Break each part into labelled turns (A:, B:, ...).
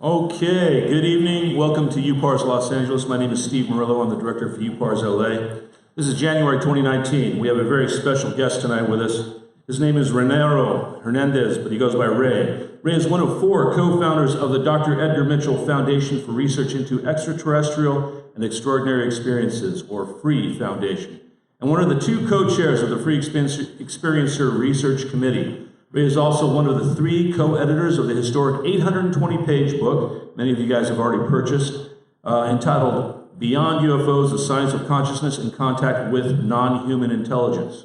A: Okay, good evening. Welcome to UPARS Los Angeles. My name is Steve Murillo. I'm the director for UPARS LA. This is January 2019. We have a very special guest tonight with us. His name is Rey Hernandez, but he goes by Rey. Rey is one of 4 co-founders of the Dr. Edgar Mitchell Foundation for Research into Extraterrestrial and Extraordinary Experiences, or FREE Foundation, and one of the 2 co-chairs of the Free Experiencer Research Committee. Rey is also one of the 3 co-editors of the historic 820-page book, many of you guys have already purchased, entitled Beyond UFOs, The Science of Consciousness and Contact with Non-Human Intelligence,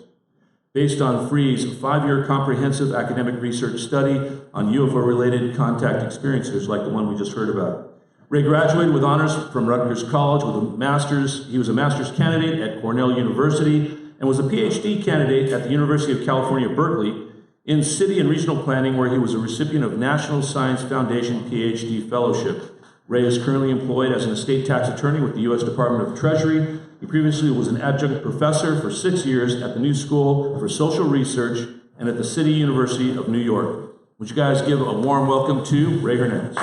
A: based on FREE's 5-year comprehensive academic research study on UFO-related contact experiences like the one we just heard about. Rey graduated with honors from Rutgers College with a master's. He was a master's candidate at Cornell University and was a PhD candidate at the University of California, Berkeley, in City and Regional Planning, where he was a recipient of National Science Foundation PhD Fellowship. Rey is currently employed as an estate tax attorney with the U.S. Department of Treasury. He previously was an adjunct professor for 6 years at the New School for Social Research and at the City University of New York. Would you guys give a warm welcome to Rey Hernandez?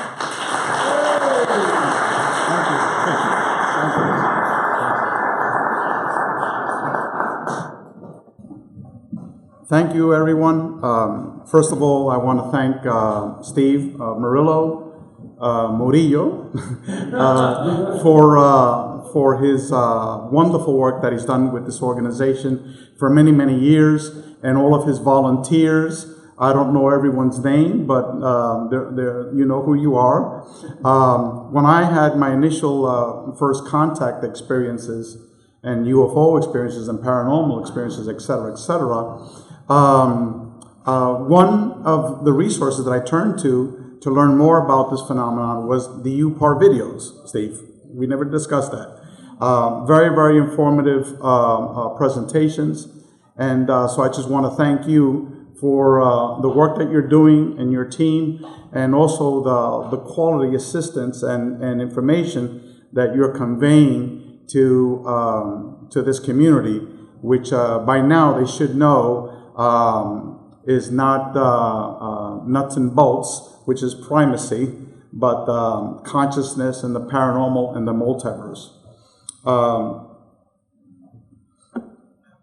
B: Thank you, everyone. First of all, I want to thank Steve Murillo for his wonderful work that he's done with this organization for many, many years, and all of his volunteers. I don't know everyone's name, but you know who you are. When I had my initial first contact experiences and UFO experiences and paranormal experiences, et cetera, one of the resources that I turned to learn more about this phenomenon was the UPARS videos, Steve. We never discussed that. Very, very informative presentations. And so I just want to thank you for the work that you're doing and your team, and also the quality assistance and information that you're conveying to this community, which by now they should know is not nuts and bolts, which is primacy, but consciousness and the paranormal and the multiverse.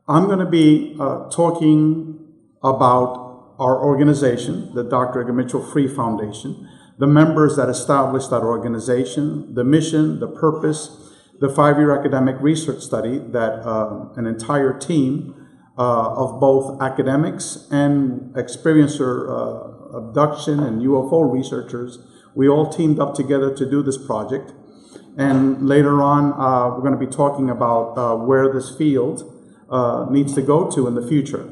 B: I'm going to be talking about our organization, the Dr. Edgar Mitchell Free Foundation, the members that established that organization, the mission, the purpose, the 5-year academic research study that an entire team of both academics and experiencer abduction and UFO researchers, we all teamed up together to do this project. And later on, we're going to be talking about where this field needs to go to in the future.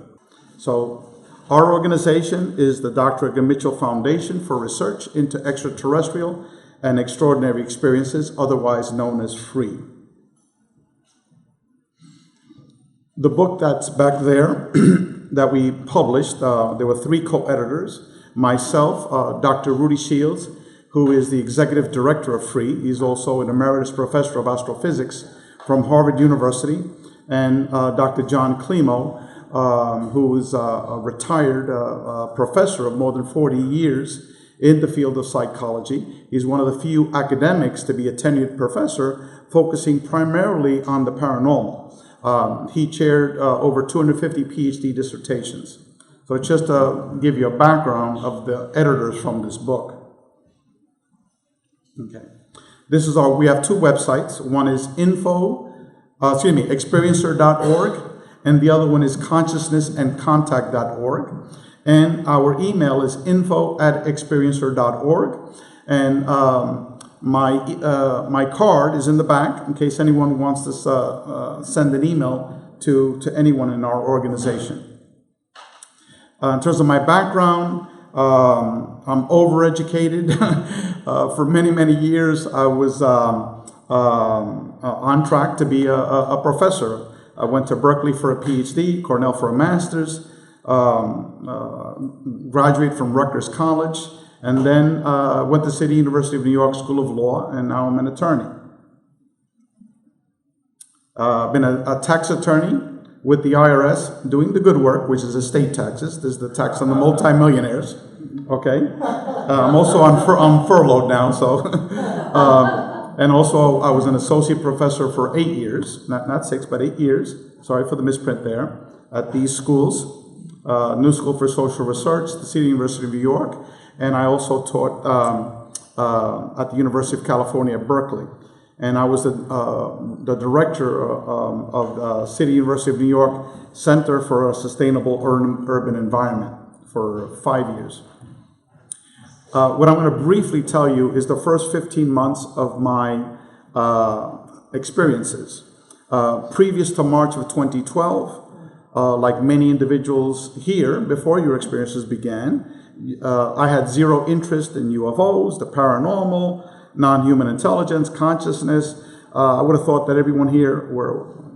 B: So our organization is the Dr. Edgar Mitchell Foundation for Research into Extraterrestrial and Extraordinary Experiences, otherwise known as FREE. The book that's back there that we published, there were 3 co-editors. Myself, Dr. Rudy Schild, who is the executive director of FREE. He's also an emeritus professor of astrophysics from Harvard University. And Dr. John Climo, who is a retired professor of more than 40 years in the field of psychology. He's one of the few academics to be a tenured professor focusing primarily on the paranormal. He chaired over 250 PhD dissertations. So just to give you a background of the editors from this book. Okay. We have 2 websites. One is experiencer.org, and the other one is consciousnessandcontact.org. And our email is info@experiencer.org. And my card is in the back in case anyone wants to send an email to anyone in our organization. In terms of my background, I'm overeducated. For many, many years, I was on track to be a professor. I went to Berkeley for a PhD, Cornell for a master's, graduated from Rutgers College, and then went to City University of New York School of Law, and now I'm an attorney. I've been a tax attorney with the IRS, doing the good work, which is estate taxes. This is the tax on the multimillionaires. okay? I'm also on furlough now, so. And also, I was an associate professor for 8 years, not 6, but 8 years. Sorry for the misprint there, at these schools. New School for Social Research, the City University of New York, and I also taught at the University of California at Berkeley. And I was the director of the City University of New York Center for a Sustainable Urban Environment for 5 years. What I'm going to briefly tell you is the first 15 months of my experiences. Previous to March of 2012, like many individuals here, before your experiences began, I had zero interest in UFOs, the paranormal, non-human intelligence, consciousness. I would have thought that everyone here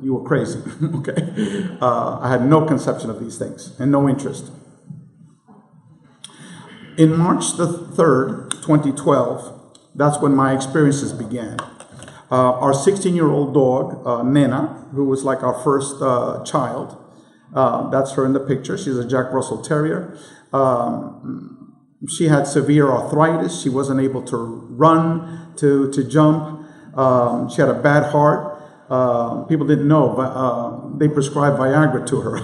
B: you were crazy, okay? I had no conception of these things and no interest. In March the 3rd, 2012, that's when my experiences began. Our 16-year-old dog, Nena, who was like our first child, that's her in the picture. She's a Jack Russell Terrier. She had severe arthritis. She wasn't able to run, to jump. She had a bad heart. People didn't know, but they prescribed Viagra to her,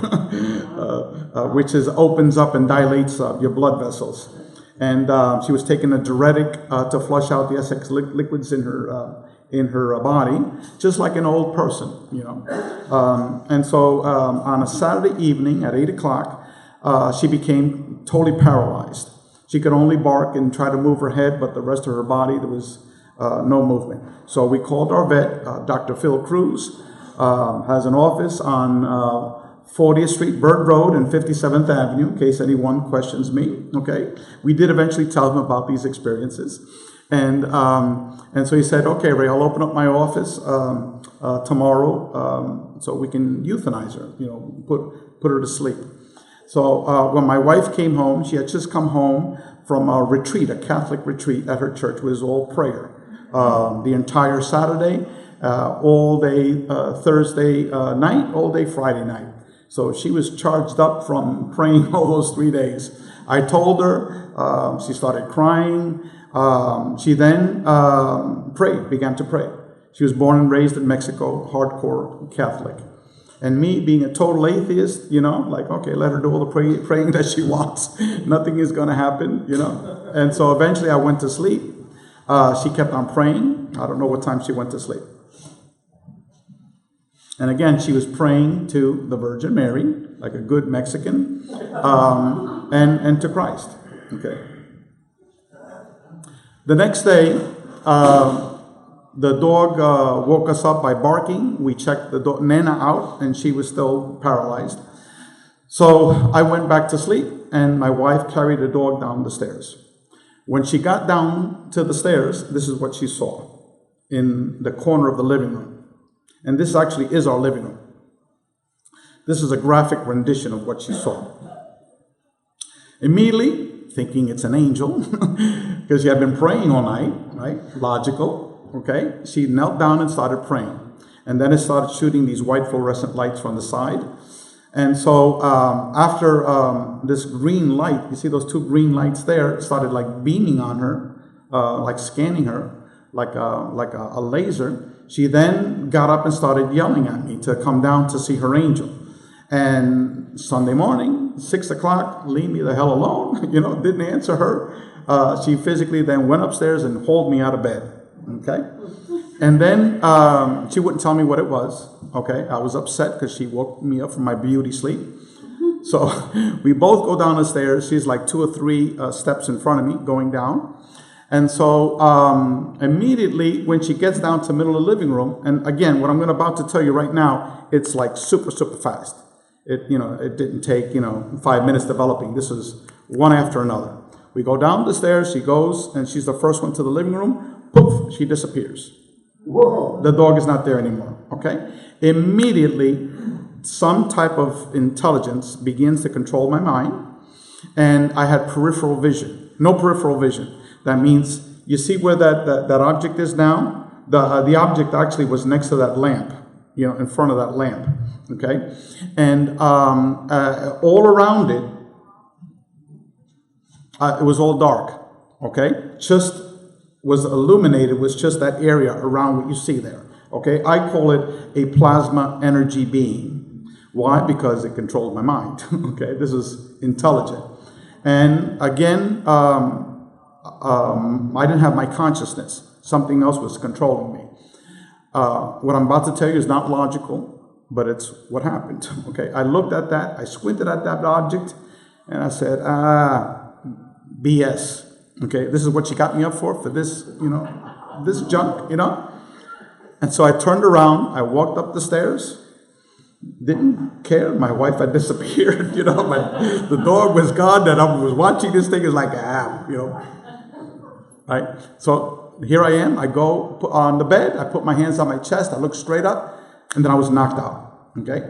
B: which opens up and dilates your blood vessels. And she was taking a diuretic to flush out the excess liquids in her body, just like an old person, you know. And so on a Saturday evening at 8 o'clock, she became totally paralyzed. She could only bark and try to move her head, but the rest of her body, there was no movement. So we called our vet, Dr. Phil Cruz, has an office on 40th Street, Bird Road, and 57th Avenue, in case anyone questions me, okay? We did eventually tell him about these experiences. And so he said, okay, Ray, I'll open up my office tomorrow so we can euthanize her, you know, put her to sleep. So when my wife came home, she had just come home from a retreat, a Catholic retreat at her church. It was all prayer. The entire Saturday, all day Thursday night, all day Friday night. So she was charged up from praying all those 3 days. I told her, she started crying. She then began to pray. She was born and raised in Mexico, hardcore Catholic. And me being a total atheist, you know, like, okay, let her do all the praying that she wants. Nothing is going to happen, you know. And so eventually I went to sleep. She kept on praying. I don't know what time she went to sleep. And again, she was praying to the Virgin Mary, like a good Mexican, and to Christ. Okay. The next day, the dog woke us up by barking. We checked the dog, Nena, out, and she was still paralyzed. So I went back to sleep, and my wife carried the dog down the stairs. When she got down to the stairs, this is what she saw in the corner of the living room. And this actually is our living room. This is a graphic rendition of what she saw. Immediately, thinking it's an angel, because she had been praying all night, right? Logical, okay? She knelt down and started praying. And then it started shooting these white fluorescent lights from the side. And so after this green light, you see those two green lights there, it started like beaming on her, like scanning her, like a laser. She then got up and started yelling at me to come down to see her angel. And Sunday morning, 6 o'clock, leave me the hell alone, you know, didn't answer her. She physically then went upstairs and hauled me out of bed, okay? And then she wouldn't tell me what it was, okay? I was upset because she woke me up from my beauty sleep. So we both go down the stairs. She's like 2 or 3 steps in front of me going down. And so immediately when she gets down to the middle of the living room, and again, what I'm about to tell you right now, it's like super, super fast. It didn't take, 5 minutes developing. This is one after another. We go down the stairs, she goes, and she's the first one to the living room. Poof, she disappears. Whoa. The dog is not there anymore, okay? Immediately, some type of intelligence begins to control my mind, and I had peripheral vision. No peripheral vision. That means, you see where that object is now? The object actually was next to that lamp, in front of that lamp, okay? And all around It was all dark, okay? Just was illuminated, was just that area around what you see there, okay? I call it a plasma energy being. Why? Because it controlled my mind, okay? This is intelligent. And again, I didn't have my consciousness. Something else was controlling me. What I'm about to tell you is not logical, but it's what happened, okay? I looked at that, I squinted at that object, and I said, BS, okay? This is what you got me up for this, this junk, And so I turned around, I walked up the stairs, didn't care. My wife had disappeared, the dog was gone, and I was watching this thing. It's like, right? So here I am. I go on the bed. I put my hands on my chest. I look straight up, and then I was knocked out, okay?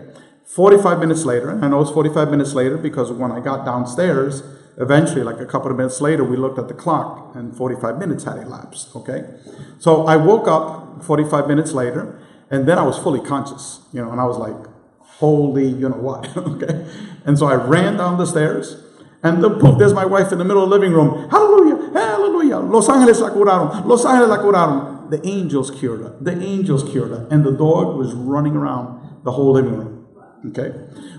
B: 45 minutes later, and I know it's 45 minutes later because when I got downstairs, eventually, like a couple of minutes later, we looked at the clock, and 45 minutes had elapsed, okay? So I woke up 45 minutes later, and then I was fully conscious, and I was like, holy, what, okay? And so I ran down the stairs, and there's my wife in the middle of the living room. Hallelujah, hallelujah. Los ángeles la curaron. Los ángeles la curaron. The angels cured her. The angels cured her. And the dog was running around the whole living room, okay?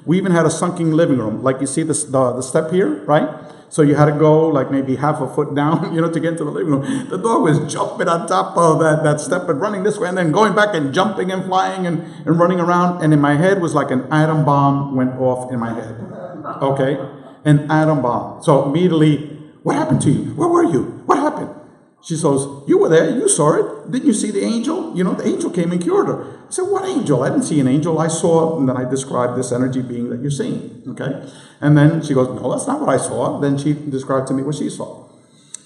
B: We even had a sunken living room. Like you see the step here, right? So you had to go like maybe half a foot down, to get into the living room. The dog was jumping on top of that step and running this way and then going back and jumping and flying and running around. And in my head was like an atom bomb went off in my head. Okay? An atom bomb. So immediately, what happened to you? Where were you? What happened? She says, you were there. You saw it. Didn't you see the angel? The angel came and cured her. I said, what angel? I didn't see an angel. I saw, and then I described this energy being that you're seeing. Okay? And then she goes, no, that's not what I saw. Then she described to me what she saw.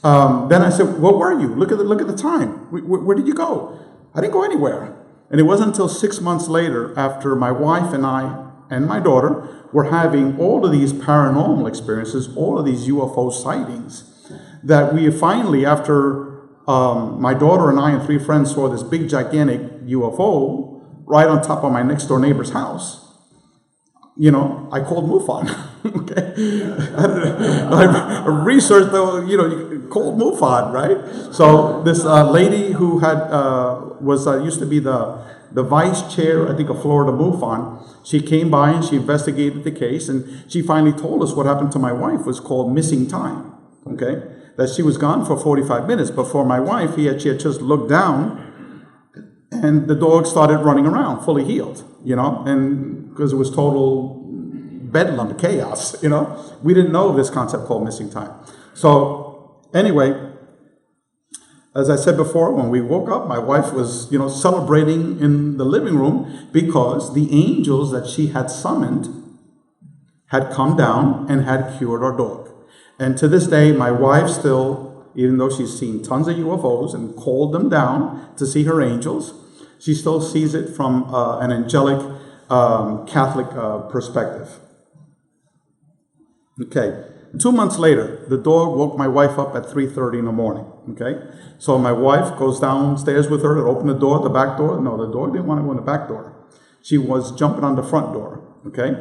B: Then I said, where were you? Look at the time. Where did you go? I didn't go anywhere. And it wasn't until 6 months later, after my wife and I and my daughter were having all of these paranormal experiences, all of these UFO sightings, that we finally, after my daughter and I and 3 friends saw this big gigantic UFO right on top of my next door neighbor's house, I called MUFON. Okay, I researched called MUFON, right? So this lady who had used to be the vice chair, I think, of Florida MUFON. She came by and she investigated the case, and she finally told us what happened to my wife was called missing time. Okay, that she was gone for 45 minutes. But for my wife, she had just looked down, and the dog started running around, fully healed. And because it was total bedlam, chaos, we didn't know this concept called missing time. So anyway, as I said before, when we woke up, my wife was, celebrating in the living room because the angels that she had summoned had come down and had cured our dog. And to this day, my wife still, even though she's seen tons of UFOs and called them down to see her angels, she still sees it from an angelic Catholic perspective. Okay, 2 months later, the dog woke my wife up at 3:30 in the morning. Okay, so my wife goes downstairs with her to open the door, the back door. No, the dog didn't want to go in the back door. She was jumping on the front door. Okay,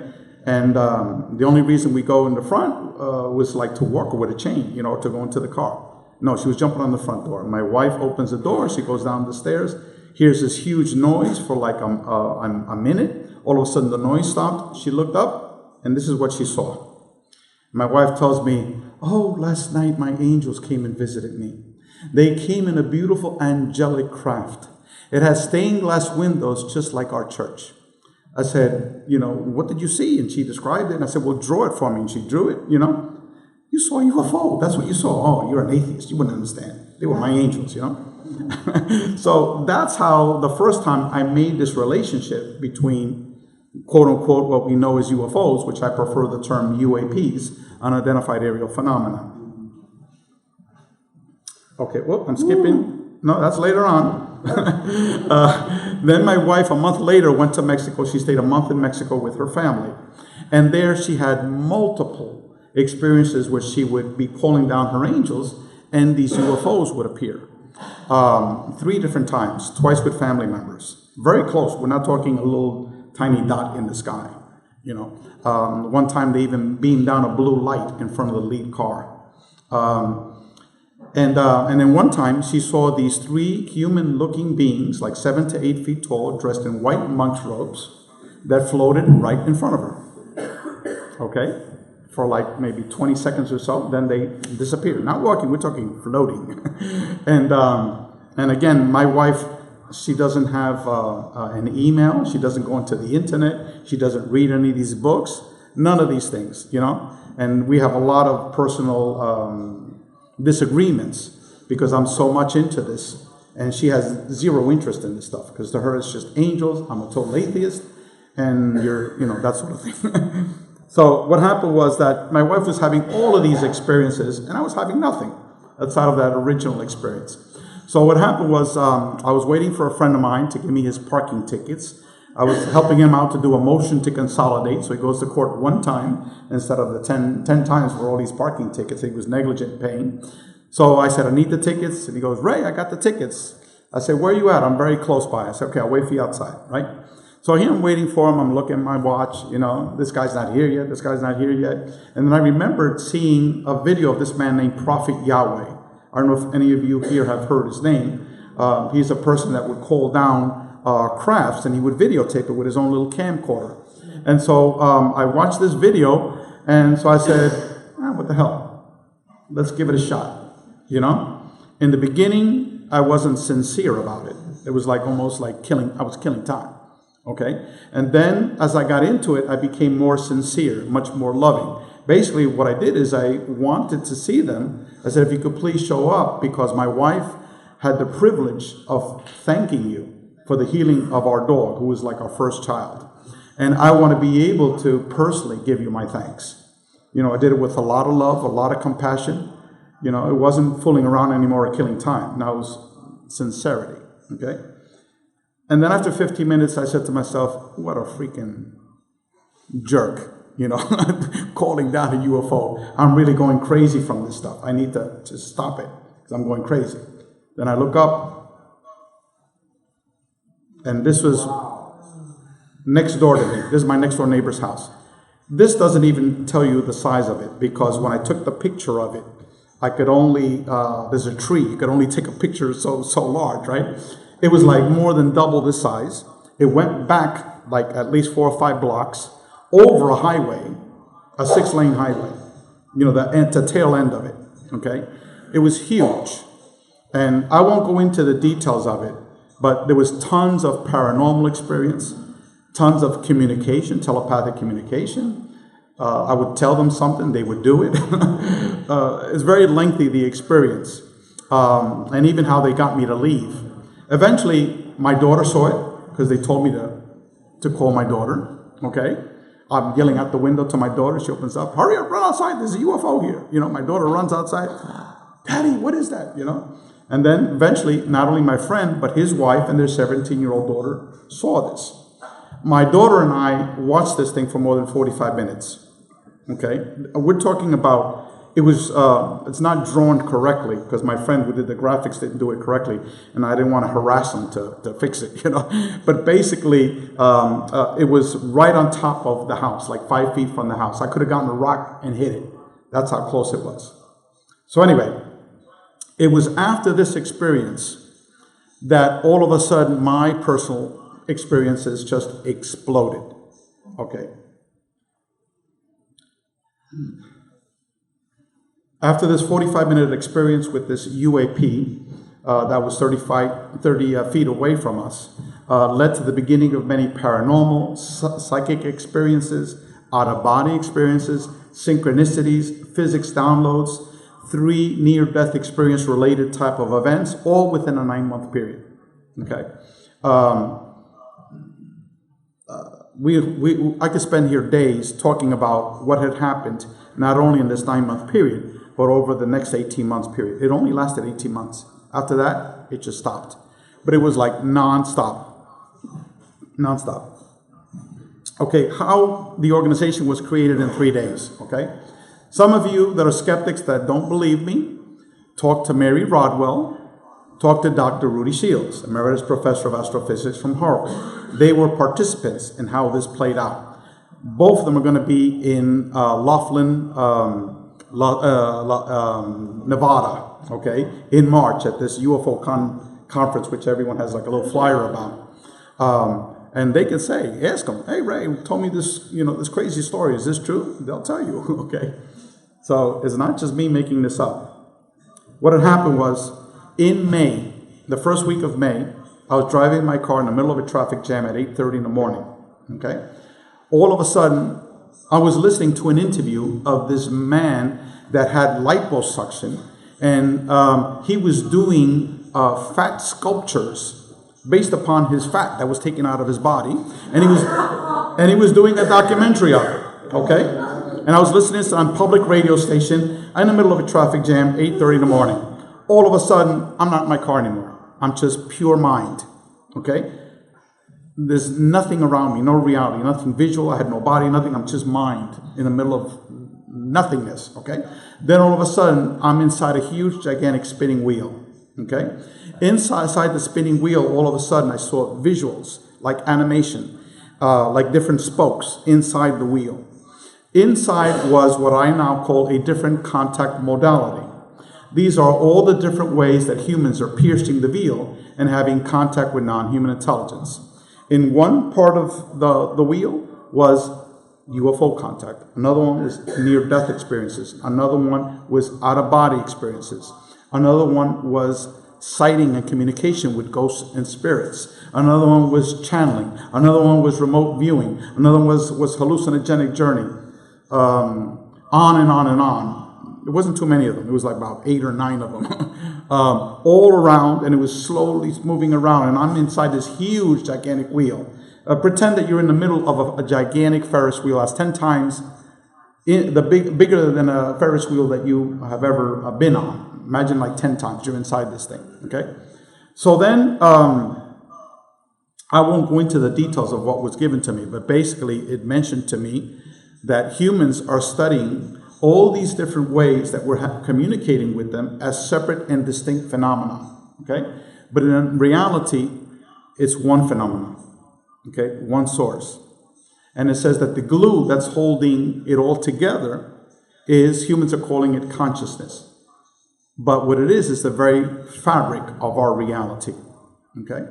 B: and the only reason we go in the front was like to walk her with a chain, to go into the car. No, she was jumping on the front door. My wife opens the door. She goes down the stairs. Hears this huge noise for like a minute. All of a sudden, the noise stopped. She looked up, and this is what she saw. My wife tells me, oh, last night my angels came and visited me. They came in a beautiful angelic craft. It has stained glass windows just like our church. I said, what did you see? And she described it. And I said, well, draw it for me. And she drew it, You saw a UFO. That's what you saw. Oh, you're an atheist. You wouldn't understand. They were my angels, So that's how the first time I made this relationship between quote unquote what we know as UFOs, which I prefer the term UAPs, Unidentified Aerial Phenomenon. Okay, well, I'm skipping. No, that's later on. Then my wife, a month later, went to Mexico. She stayed a month in Mexico with her family. And there she had multiple experiences where she would be calling down her angels and these UFOs would appear. 3 different times, twice with family members. Very close. We're not talking a little tiny dot in the sky. One time they even beamed down a blue light in front of the lead car. And then one time she saw these 3 human-looking beings, like 7 to 8 feet tall, dressed in white monk's robes, that floated right in front of her. Okay? For like maybe 20 seconds or so, then they disappeared. Not walking, we're talking floating. And again, my wife, she doesn't have an email. She doesn't go into the internet. She doesn't read any of these books. None of these things, you know? And we have a lot of personal disagreements because I'm so much into this. And she has zero interest in this stuff because to her it's just angels. I'm a total atheist. And you're, you know, that sort of thing. So what happened was that my wife was having all of these experiences and I was having nothing outside of that original experience. So what happened was I was waiting for a friend of mine to give me his parking tickets. I was helping him out to do a motion to consolidate. So he goes to court one time instead of the 10 times for all these parking tickets. He was negligent paying. So I said, I need the tickets. And he goes, Ray, I got the tickets. I said, where are you at? I'm very close by. I said, okay, I'll wait for you outside, right? So here I'm waiting for him. I'm looking at my watch. You know, this guy's not here yet. This guy's not here yet. And then I remembered seeing a video of this man named Prophet Yahweh. I don't know if any of you here have heard his name. He's a person that would call down crafts and he would videotape it with his own little camcorder. And so I watched this video and so I said, what the hell? Let's give it a shot. You know, in the beginning, I wasn't sincere about it. It was like almost like I was killing time. Okay. And then as I got into it, I became more sincere, much more loving. Basically, what I did is I wanted to see them. I said, if you could please show up because my wife had the privilege of thanking you for the healing of our dog, who was like our first child. And I want to be able to personally give you my thanks. You know, I did it with a lot of love, a lot of compassion. You know, it wasn't fooling around anymore or killing time. Now it was sincerity. Okay. And then after 15 minutes, I said to myself, what a freaking jerk, you know, calling down a UFO. I'm really going crazy from this stuff. I need to just stop it because I'm going crazy. Then I look up, and this was next door to me. This is my next door neighbor's house. This doesn't even tell you the size of it because when I took the picture of it, I could only, there's a tree, you could only take a picture so large, right? It was like more than double this size. It went back like at least 4 or 5 blocks over a highway, a 6-lane highway, you know, the tail end of it, okay? It was huge. And I won't go into the details of it, but there was tons of paranormal experience, tons of communication, telepathic communication. I would tell them something, they would do it. It's very lengthy, the experience, and even how they got me to leave. Eventually, my daughter saw it because they told me to call my daughter, okay? I'm yelling out the window to my daughter. She opens up, hurry up, run outside, there's a UFO here. You know, my daughter runs outside, Daddy, what is that, you know? And then eventually, not only my friend, but his wife and their 17-year-old daughter saw this. My daughter and I watched this thing for more than 45 minutes, okay? We're talking about, it's not drawn correctly because my friend who did the graphics didn't do it correctly and I didn't want to harass him to fix it, you know. But basically, it was right on top of the house, like 5 feet from the house. I could have gotten a rock and hit it. That's how close it was. So anyway, it was after this experience that all of a sudden my personal experiences just exploded, okay. After this 45-minute experience with this UAP that was 30 feet away from us, led to the beginning of many paranormal, psychic experiences, out-of-body experiences, synchronicities, physics downloads, 3 near-death experience-related type of events, all within a 9-month period. Okay, I could spend here days talking about what had happened, not only in this 9-month period, but over the next 18 months period. It only lasted 18 months. After that, it just stopped. But it was like nonstop. Okay, how the organization was created in 3 days, okay? Some of you that are skeptics that don't believe me, talk to Mary Rodwell, talk to Dr. Rudy Schild, Emeritus Professor of Astrophysics from Harvard. They were participants in how this played out. Both of them are going to be in Laughlin, Nevada, okay, in March at this UFO conference, which everyone has like a little flyer about. And they can say, ask them, hey, Ray, told me this, this crazy story. Is this true? They'll tell you, okay? So it's not just me making this up. What had happened was in May, the first week of May, I was driving my car in the middle of a traffic jam at 8:30 in the morning, okay? All of a sudden, I was listening to an interview of this man that had liposuction, and he was doing fat sculptures based upon his fat that was taken out of his body, and he was doing a documentary of it, okay? And I was listening to on public radio station in the middle of a traffic jam, 8:30 in the morning. All of a sudden, I'm not in my car anymore. I'm just pure mind, okay? There's nothing around me, no reality, nothing visual. I had no body, nothing. I'm just mind in the middle of nothingness, okay? Then all of a sudden, I'm inside a huge, gigantic spinning wheel, okay? Inside the spinning wheel, all of a sudden, I saw visuals, like animation, like different spokes inside the wheel. Inside was what I now call a different contact modality. These are all the different ways that humans are piercing the veil and having contact with non-human intelligence. In one part of the wheel was UFO contact. Another one was near-death experiences. Another one was out-of-body experiences. Another one was sighting and communication with ghosts and spirits. Another one was channeling. Another one was remote viewing. Another one was hallucinogenic journey. On and on and on. It wasn't too many of them. It was like about 8 or 9 of them. All around, and it was slowly moving around. And I'm inside this huge, gigantic wheel. Pretend that you're in the middle of a gigantic Ferris wheel. That's 10 times bigger than a Ferris wheel that you have ever been on. Imagine like 10 times you're inside this thing, okay? So then, I won't go into the details of what was given to me, but basically it mentioned to me that humans are studying all these different ways that we're communicating with them as separate and distinct phenomena, okay? But in reality, it's one phenomenon, okay? One source. And it says that the glue that's holding it all together is, humans are calling it consciousness. But what it is the very fabric of our reality, okay?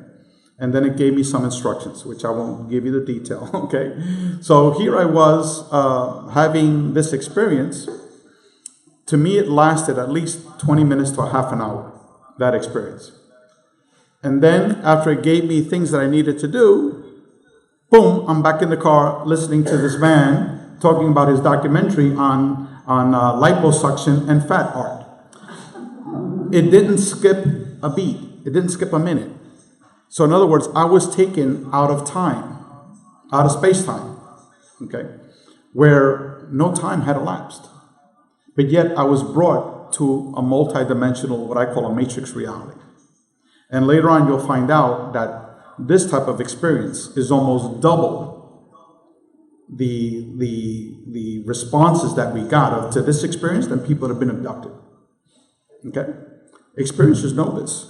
B: And then it gave me some instructions, which I won't give you the detail, okay? So here I was having this experience. To me, it lasted at least 20 minutes to a half an hour, that experience. And then after it gave me things that I needed to do, boom, I'm back in the car listening to this man talking about his documentary on liposuction and fat art. It didn't skip a beat. It didn't skip a minute. So in other words, I was taken out of time, out of space-time, okay, where no time had elapsed. But yet I was brought to a multidimensional, what I call a matrix reality. And later on, you'll find out that this type of experience is almost double the responses that we got to this experience than people that have been abducted, okay? Experiencers know this.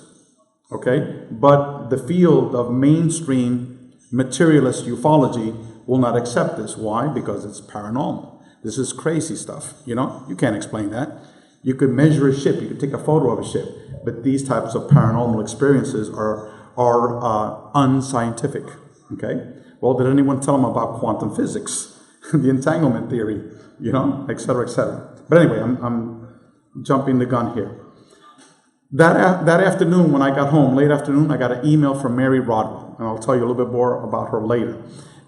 B: Okay, but the field of mainstream materialist ufology will not accept this. Why? Because it's paranormal. This is crazy stuff. You can't explain that. You could measure a ship, you could take a photo of a ship, but these types of paranormal experiences are unscientific. Okay. Well, did anyone tell them about quantum physics, the entanglement theory, et cetera, et cetera? But anyway, I'm jumping the gun here. That afternoon, when I got home, late afternoon, I got an email from Mary Rodwell, and I'll tell you a little bit more about her later.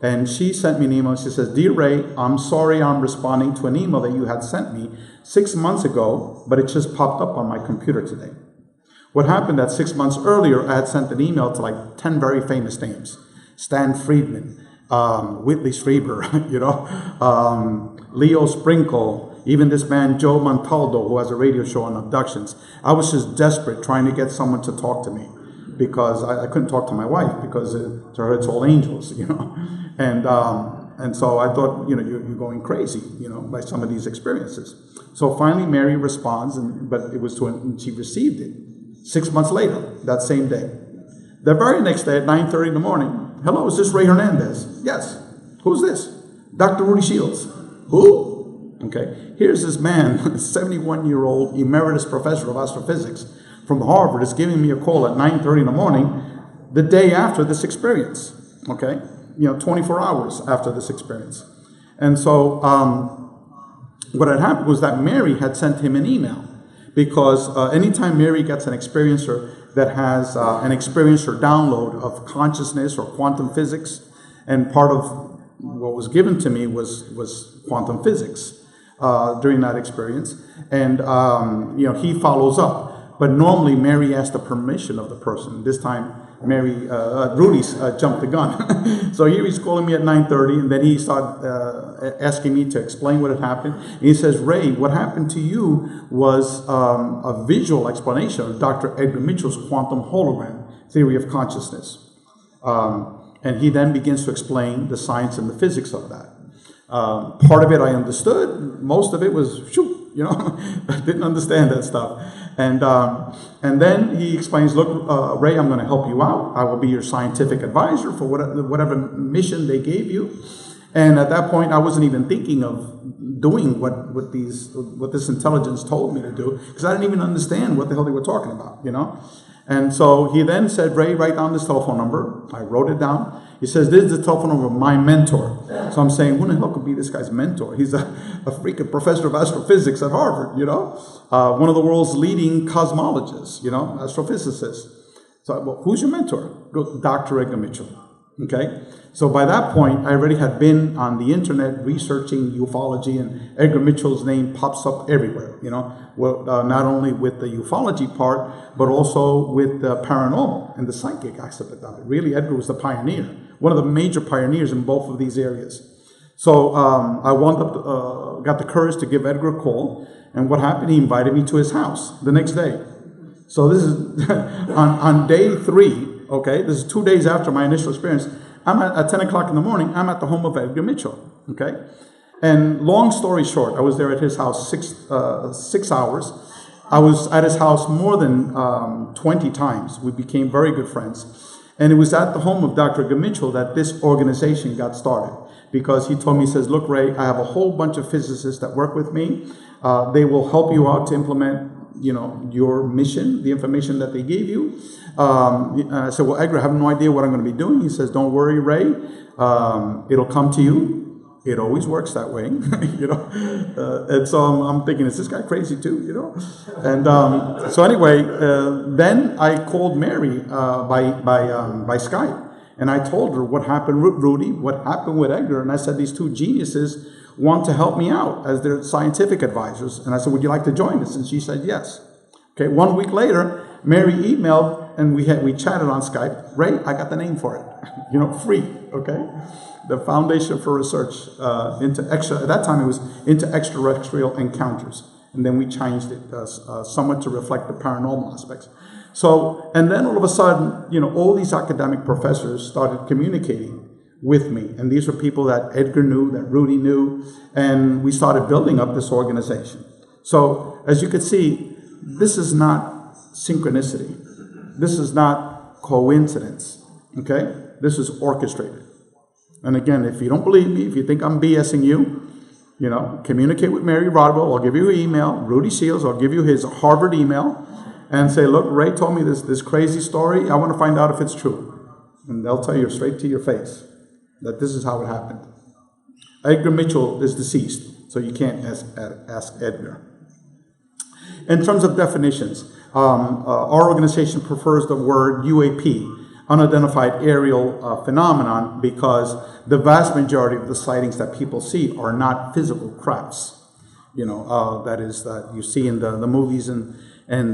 B: And she sent me an email. She says, "Dear Ray, I'm sorry I'm responding to an email that you had sent me 6 months ago, but it just popped up on my computer today. What happened that 6 months earlier, I had sent an email to like 10 very famous names. Stan Friedman, Whitley Strieber, Leo Sprinkle, even this man, Joe Montaldo, who has a radio show on abductions. I was just desperate trying to get someone to talk to me because I couldn't talk to my wife because to her it's all angels, And so I thought, you're going crazy, by some of these experiences. So finally Mary responds, but it was and she received it 6 months later, that same day. The very next day at 9:30 in the morning, "Hello, is this Rey Hernandez?" "Yes." "Who's this?" "Dr. Rudy Schild." "Who?" Okay, here's this man, 71-year-old emeritus professor of astrophysics from Harvard, is giving me a call at 9:30 in the morning, the day after this experience. Okay, 24 hours after this experience. And so what had happened was that Mary had sent him an email, because anytime Mary gets an experiencer that has an experiencer download of consciousness or quantum physics, and part of what was given to me was quantum physics during that experience, and he follows up. But normally Mary asked the permission of the person. This time Rudy jumped the gun. So here he's calling me at 9:30, and then he started asking me to explain what had happened. And he says, Ray, what happened to you was a visual explanation of Dr. Edgar Mitchell's quantum hologram theory of consciousness. And he then begins to explain the science and the physics of that. Part of it I understood. Most of it was, I didn't understand that stuff. And then he explains, look, Ray, I'm going to help you out. I will be your scientific advisor for whatever mission they gave you. And at that point, I wasn't even thinking of doing what this intelligence told me to do, because I didn't even understand what the hell they were talking about, And so he then said, Ray, write down this telephone number. I wrote it down. He says, this is the telephone number of my mentor. So I'm saying, who the hell could be this guy's mentor? He's a freaking professor of astrophysics at Harvard, one of the world's leading cosmologists, astrophysicists. So, well, who's your mentor? Go, Dr. Edgar Mitchell. Okay, so by that point, I already had been on the internet researching ufology, and Edgar Mitchell's name pops up everywhere, not only with the ufology part, but also with the paranormal and the psychic aspect of it. Really, Edgar was the pioneer, one of the major pioneers in both of these areas. So I got the courage to give Edgar a call, and what happened, he invited me to his house the next day. So this is on day 3. Okay, this is 2 days after my initial experience. I'm at 10 o'clock in the morning, I'm at the home of Edgar Mitchell. Okay, and long story short, I was there at his house 6 hours. I was at his house more than 20 times. We became very good friends. And it was at the home of Dr. Edgar Mitchell that this organization got started, because he told me, he says, look, Ray, I have a whole bunch of physicists that work with me. They will help you out to implement your mission, the information that they gave you. I said, well, Edgar, I have no idea what I'm going to be doing. He says, don't worry, Ray. It'll come to you. It always works that way, and so I'm thinking, is this guy crazy too, And so anyway, then I called Mary by Skype, and I told her what happened with Rudy, what happened with Edgar, and I said, these two geniuses want to help me out as their scientific advisors. And I said, would you like to join us? And she said, yes. Okay, 1 week later, Mary emailed, and we chatted on Skype. Ray, I got the name for it, free, okay? The Foundation for Research at that time it was into Extraterrestrial Encounters. And then we changed it somewhat to reflect the paranormal aspects. So, and then all of a sudden, all these academic professors started communicating with me. And these were people that Edgar knew, that Rudy knew, and we started building up this organization. So, as you can see, this is not synchronicity. This is not coincidence, okay? This is orchestrated. And again, if you don't believe me, if you think I'm BSing you, communicate with Mary Rodwell. I'll give you her email. Rudy Schild, I'll give you his Harvard email, and say, look, Ray told me this crazy story. I want to find out if it's true. And they'll tell you straight to your face that this is how it happened. Edgar Mitchell is deceased, so you can't ask Edgar. In terms of definitions, our organization prefers the word UAP, Unidentified Aerial Phenomenon, because the vast majority of the sightings that people see are not physical crafts. That is that you see in the movies and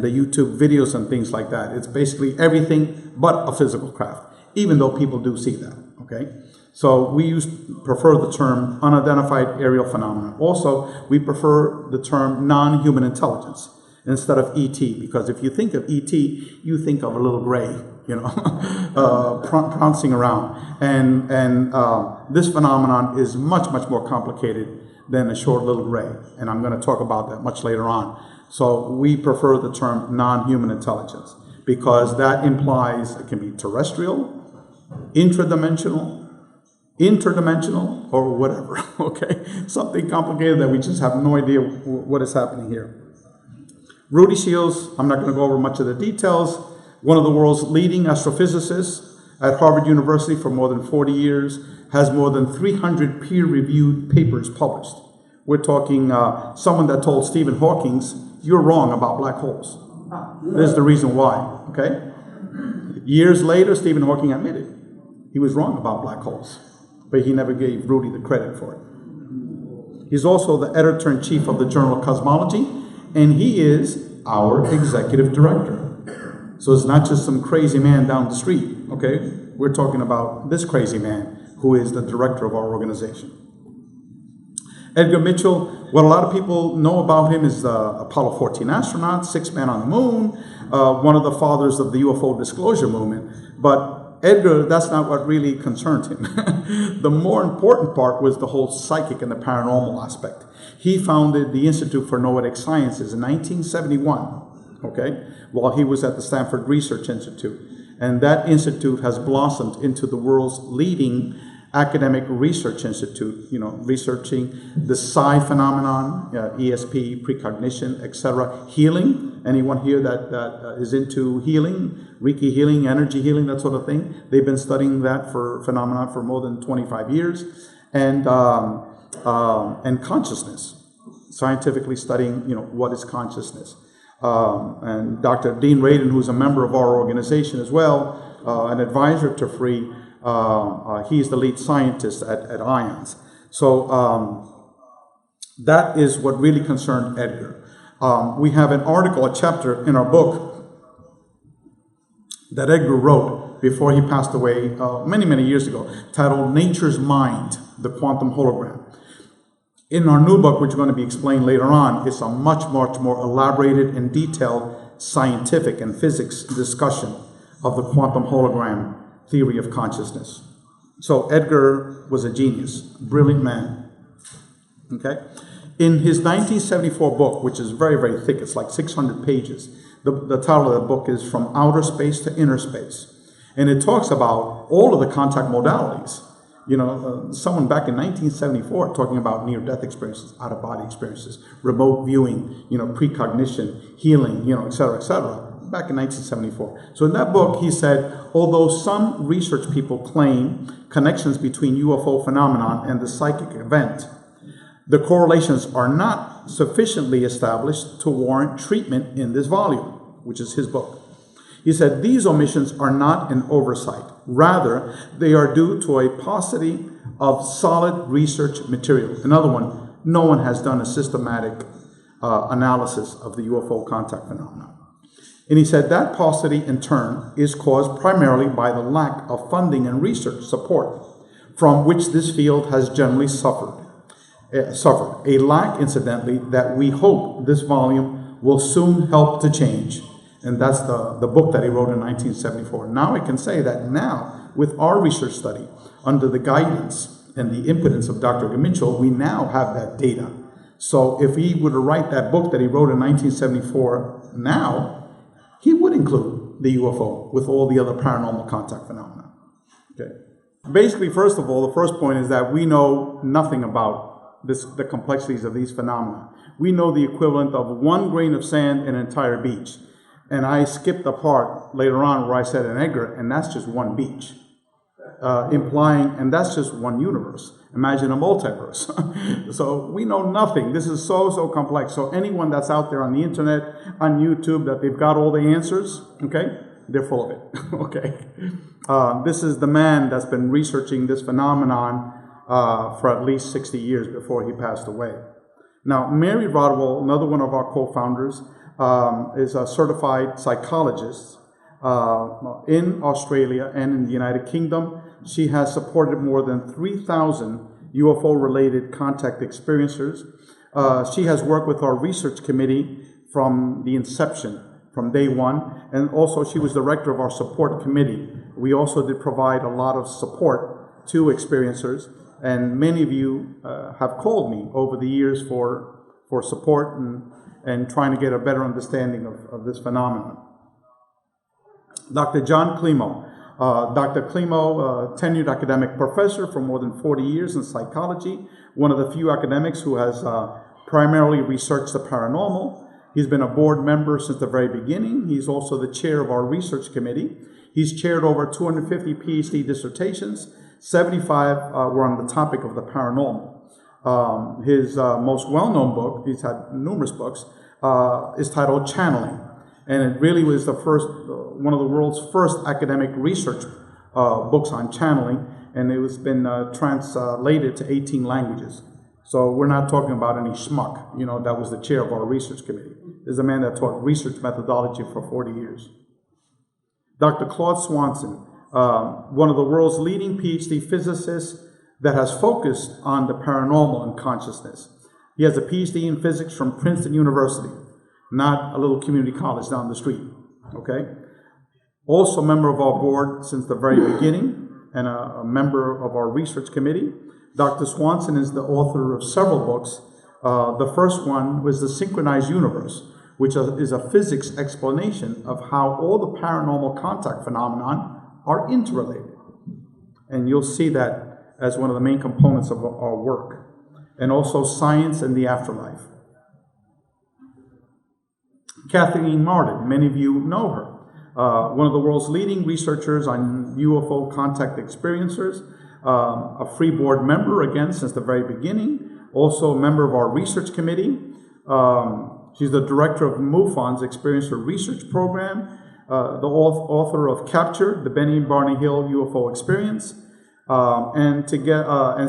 B: the YouTube videos and things like that. It's basically everything but a physical craft, even though people do see that, okay? So we prefer the term unidentified aerial phenomena. Also, we prefer the term non-human intelligence instead of ET, because if you think of ET, you think of a little gray, prancing around. And this phenomenon is much, much more complicated than a short little gray. And I'm going to talk about that much later on. So we prefer the term non-human intelligence, because that implies it can be terrestrial, intradimensional, interdimensional, or whatever, okay? Something complicated that we just have no idea what is happening here. Rudy Schild, I'm not going to go over much of the details, one of the world's leading astrophysicists at Harvard University for more than 40 years, has more than 300 peer-reviewed papers published. We're talking someone that told Stephen Hawking, "You're wrong about black holes." This is the reason why, okay? Years later, Stephen Hawking admitted he was wrong about black holes, but he never gave Rudy the credit for it. He's also the editor-in-chief of the journal Cosmology, and he is our executive director. So it's not just some crazy man down the street, okay? We're talking about this crazy man who is the director of our organization. Edgar Mitchell, what a lot of people know about him is the Apollo 14 astronaut, sixth man on the moon, one of the fathers of the UFO disclosure movement. But Edgar, that's not what really concerned him. The more important part was the whole psychic and the paranormal aspect. He founded the Institute for Noetic Sciences in 1971, okay, while he was at the Stanford Research Institute. And that institute has blossomed into the world's leading academic research institute, researching the psi phenomenon, ESP, precognition, etc. Healing, anyone here that is into healing, Reiki healing, energy healing, that sort of thing. They've been studying that for phenomenon for more than 25 years. And consciousness, scientifically studying, what is consciousness. And Dr. Dean Radin, who's a member of our organization as well, an advisor to FREE, he's the lead scientist at IONS. So that is what really concerned Edgar. We have an article, a chapter in our book that Edgar wrote before he passed away many, many years ago, titled Nature's Mind, the Quantum Hologram. In our new book, which is going to be explained later on, it's a much, much more elaborated and detailed scientific and physics discussion of the quantum hologram theory of consciousness. So Edgar was a genius, brilliant man. Okay? In his 1974 book, which is very, very thick, it's like 600 pages, the title of the book is From Outer Space to Inner Space. And it talks about all of the contact modalities. Someone back in 1974 talking about near-death experiences, out-of-body experiences, remote viewing, precognition, healing, et cetera, back in 1974. So in that book, he said, although some research people claim connections between UFO phenomenon and the psychic event, the correlations are not sufficiently established to warrant treatment in this volume, which is his book. He said, these omissions are not an oversight. Rather, they are due to a paucity of solid research material. Another one, no one has done a systematic analysis of the UFO contact phenomenon. And he said that paucity, in turn, is caused primarily by the lack of funding and research support from which this field has generally suffered. A lack, incidentally, that we hope this volume will soon help to change. And that's the book that he wrote in 1974. Now I can say that now, with our research study, under the guidance and the impotence of Dr. Edgar Mitchell, we now have that data. So if he were to write that book that he wrote in 1974 now, he would include the UFO with all the other paranormal contact phenomena. Okay. Basically, first of all, the first point is that we know nothing about the complexities of these phenomena. We know the equivalent of 1 grain of sand in an entire beach. And I skipped the part later on where I said an Edgar, and that's just one beach, implying, and that's just one universe. Imagine a multiverse. So we know nothing. This is so complex. So anyone that's out there on the internet, on YouTube, that they've got all the answers, okay, they're full of it, okay. This is the man that's been researching this phenomenon for at least 60 years before he passed away. Now, Mary Rodwell, another one of our co-founders, is a certified psychologist in Australia and in the United Kingdom. She has supported more than 3,000 UFO-related contact experiencers. She has worked with our research committee from the inception, from day one, and also she was director of our support committee. We also did provide a lot of support to experiencers, and many of you have called me over the years for support and trying to get a better understanding of this phenomenon. Dr. John Klimo, Dr. Klimo, tenured academic professor for more than 40 years in psychology, one of the few academics who has primarily researched the paranormal. He's been a board member since the very beginning. He's also the chair of our research committee. He's chaired over 250 PhD dissertations. 75 were on the topic of the paranormal. His most well-known book, he's had numerous books, is titled Channeling. And it really was the first, one of the world's first academic research books on channeling, and it was been translated to 18 languages. So we're not talking about any schmuck, that was the chair of our research committee. There's a man that taught research methodology for 40 years. Dr. Claude Swanson, one of the world's leading PhD physicists that has focused on the paranormal and consciousness. He has a PhD in physics from Princeton University, not a little community college down the street, okay? Also a member of our board since the very beginning and a member of our research committee. Dr. Swanson is the author of several books. The first one was The Synchronized Universe, which is a physics explanation of how all the paranormal contact phenomenon are interrelated. And you'll see that as one of the main components of our work. And also Science and the Afterlife. Kathleen Martin, many of you know her. One of the world's leading researchers on UFO contact experiencers, a free board member, again, since the very beginning, also a member of our research committee. She's the director of MUFON's Experiencer Research Program, the author of Capture, the Benny and Barney Hill UFO Experience, and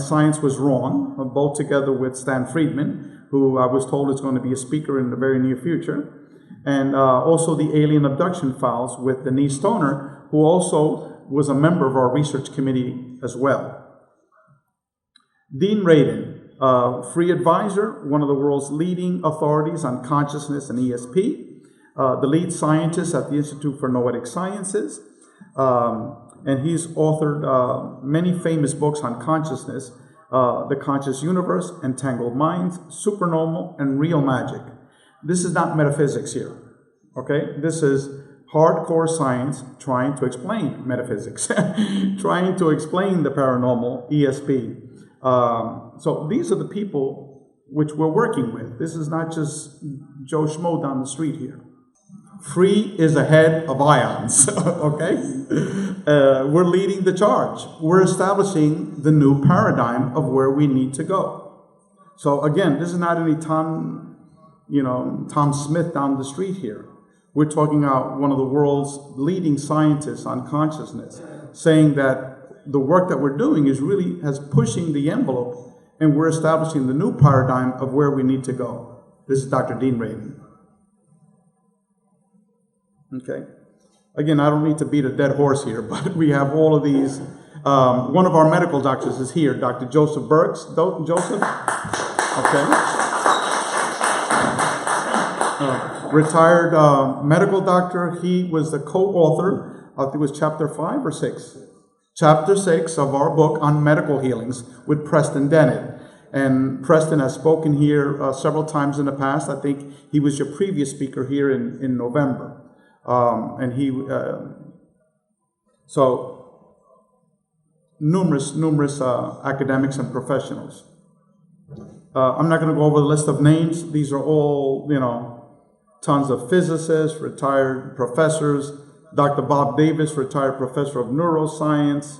B: Science Was Wrong, both together with Stan Friedman, who I was told is going to be a speaker in the very near future. And also the Alien Abduction Files with Denise Stoner, who also was a member of our research committee as well. Dean Radin, free advisor, one of the world's leading authorities on consciousness and ESP, the lead scientist at the Institute for Noetic Sciences, and he's authored many famous books on consciousness, The Conscious Universe, Entangled Minds, Supernormal, and Real Magic. This is not metaphysics here, okay? This is hardcore science trying to explain metaphysics, trying to explain the paranormal, ESP. So these are the people which we're working with. This is not just Joe Schmo down the street here. Free is ahead of ions, okay? We're leading the charge. We're establishing the new paradigm of where we need to go. So again, this is not any Tom Smith down the street here. We're talking about one of the world's leading scientists on consciousness, saying that the work that we're doing has pushing the envelope, and we're establishing the new paradigm of where we need to go. This is Dr. Dean Radin. Okay. Again, I don't need to beat a dead horse here, but we have all of these. One of our medical doctors is here, Dr. Joseph Burks. Joseph? Okay. Retired medical doctor. He was the co-author, I think it was chapter 5 or 6. Chapter 6 of our book on medical healings with Preston Dennett. And Preston has spoken here several times in the past. I think he was your previous speaker here in November. So numerous academics and professionals. I'm not going to go over the list of names. These are all, tons of physicists, retired professors. Dr. Bob Davis, retired professor of neuroscience.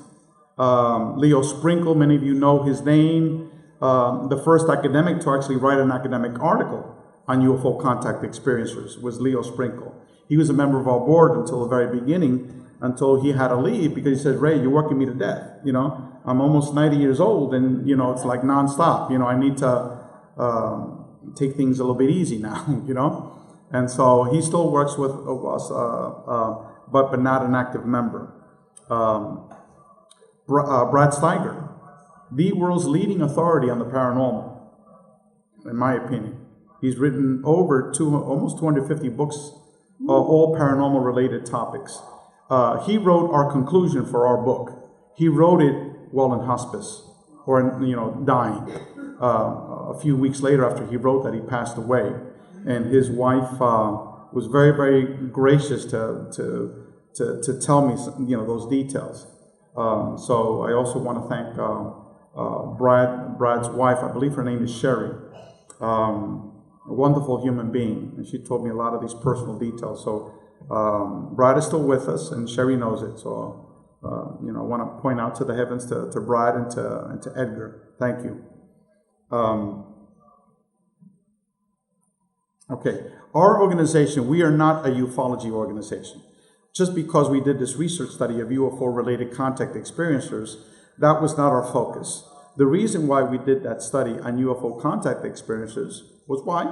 B: Leo Sprinkle, many of you know his name. The first academic to actually write an academic article on UFO contact experiencers was Leo Sprinkle. He was a member of our board until the very beginning, until he had to leave because he said, Ray, you're working me to death. I'm almost 90 years old and, it's like nonstop. I need to take things a little bit easy now, And so he still works with us, but not an active member. Brad Steiger, the world's leading authority on the paranormal, in my opinion. He's written over almost 250 books, all paranormal related topics. He wrote our conclusion for our book. He wrote it while in hospice or, dying. A few weeks later after he wrote that, he passed away. And his wife was very, very gracious to to tell me, those details. So I also want to thank Brad's wife. I believe her name is Sherry. A wonderful human being, and she told me a lot of these personal details. So Brad is still with us, and Sherry knows it. So I want to point out to the heavens to Brad and to Edgar. Thank you. Okay, our organization, we are not a ufology organization. Just because we did this research study of UFO-related contact experiencers, that was not our focus. The reason why we did that study on UFO contact experiencers was why?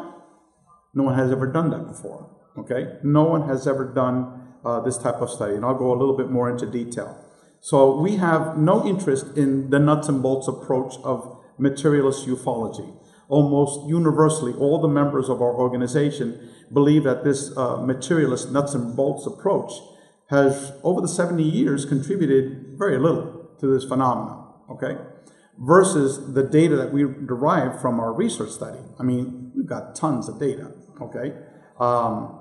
B: No one has ever done that before, okay? No one has ever done this type of study, and I'll go a little bit more into detail. So we have no interest in the nuts and bolts approach of materialist ufology. Almost universally, all the members of our organization believe that this materialist nuts and bolts approach has, over the 70 years, contributed very little to this phenomenon, okay? Versus the data that we derived from our research study. I mean, we've got tons of data, okay?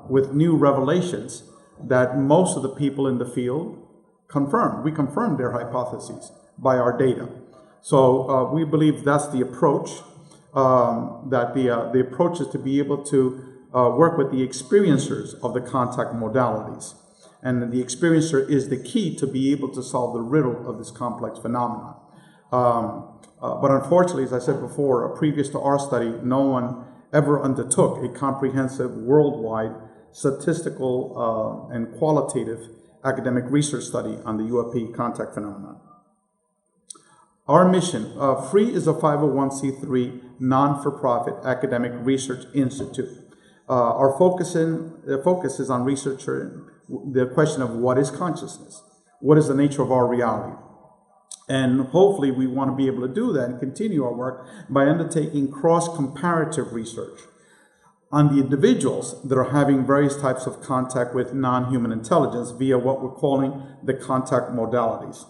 B: With new revelations that most of the people in the field confirmed. We confirmed their hypotheses by our data. So we believe that's the approach. That the approach is to be able to work with the experiencers of the contact modalities. And the experiencer is the key to be able to solve the riddle of this complex phenomenon. But unfortunately, as I said before, previous to our study, no one ever undertook a comprehensive worldwide statistical and qualitative academic research study on the UAP contact phenomenon. Our mission, FREE is a 501c3 non-for-profit academic research institute. Our focus is on researching the question of what is consciousness? What is the nature of our reality? And hopefully we want to be able to do that and continue our work by undertaking cross-comparative research on the individuals that are having various types of contact with non-human intelligence via what we're calling the contact modalities.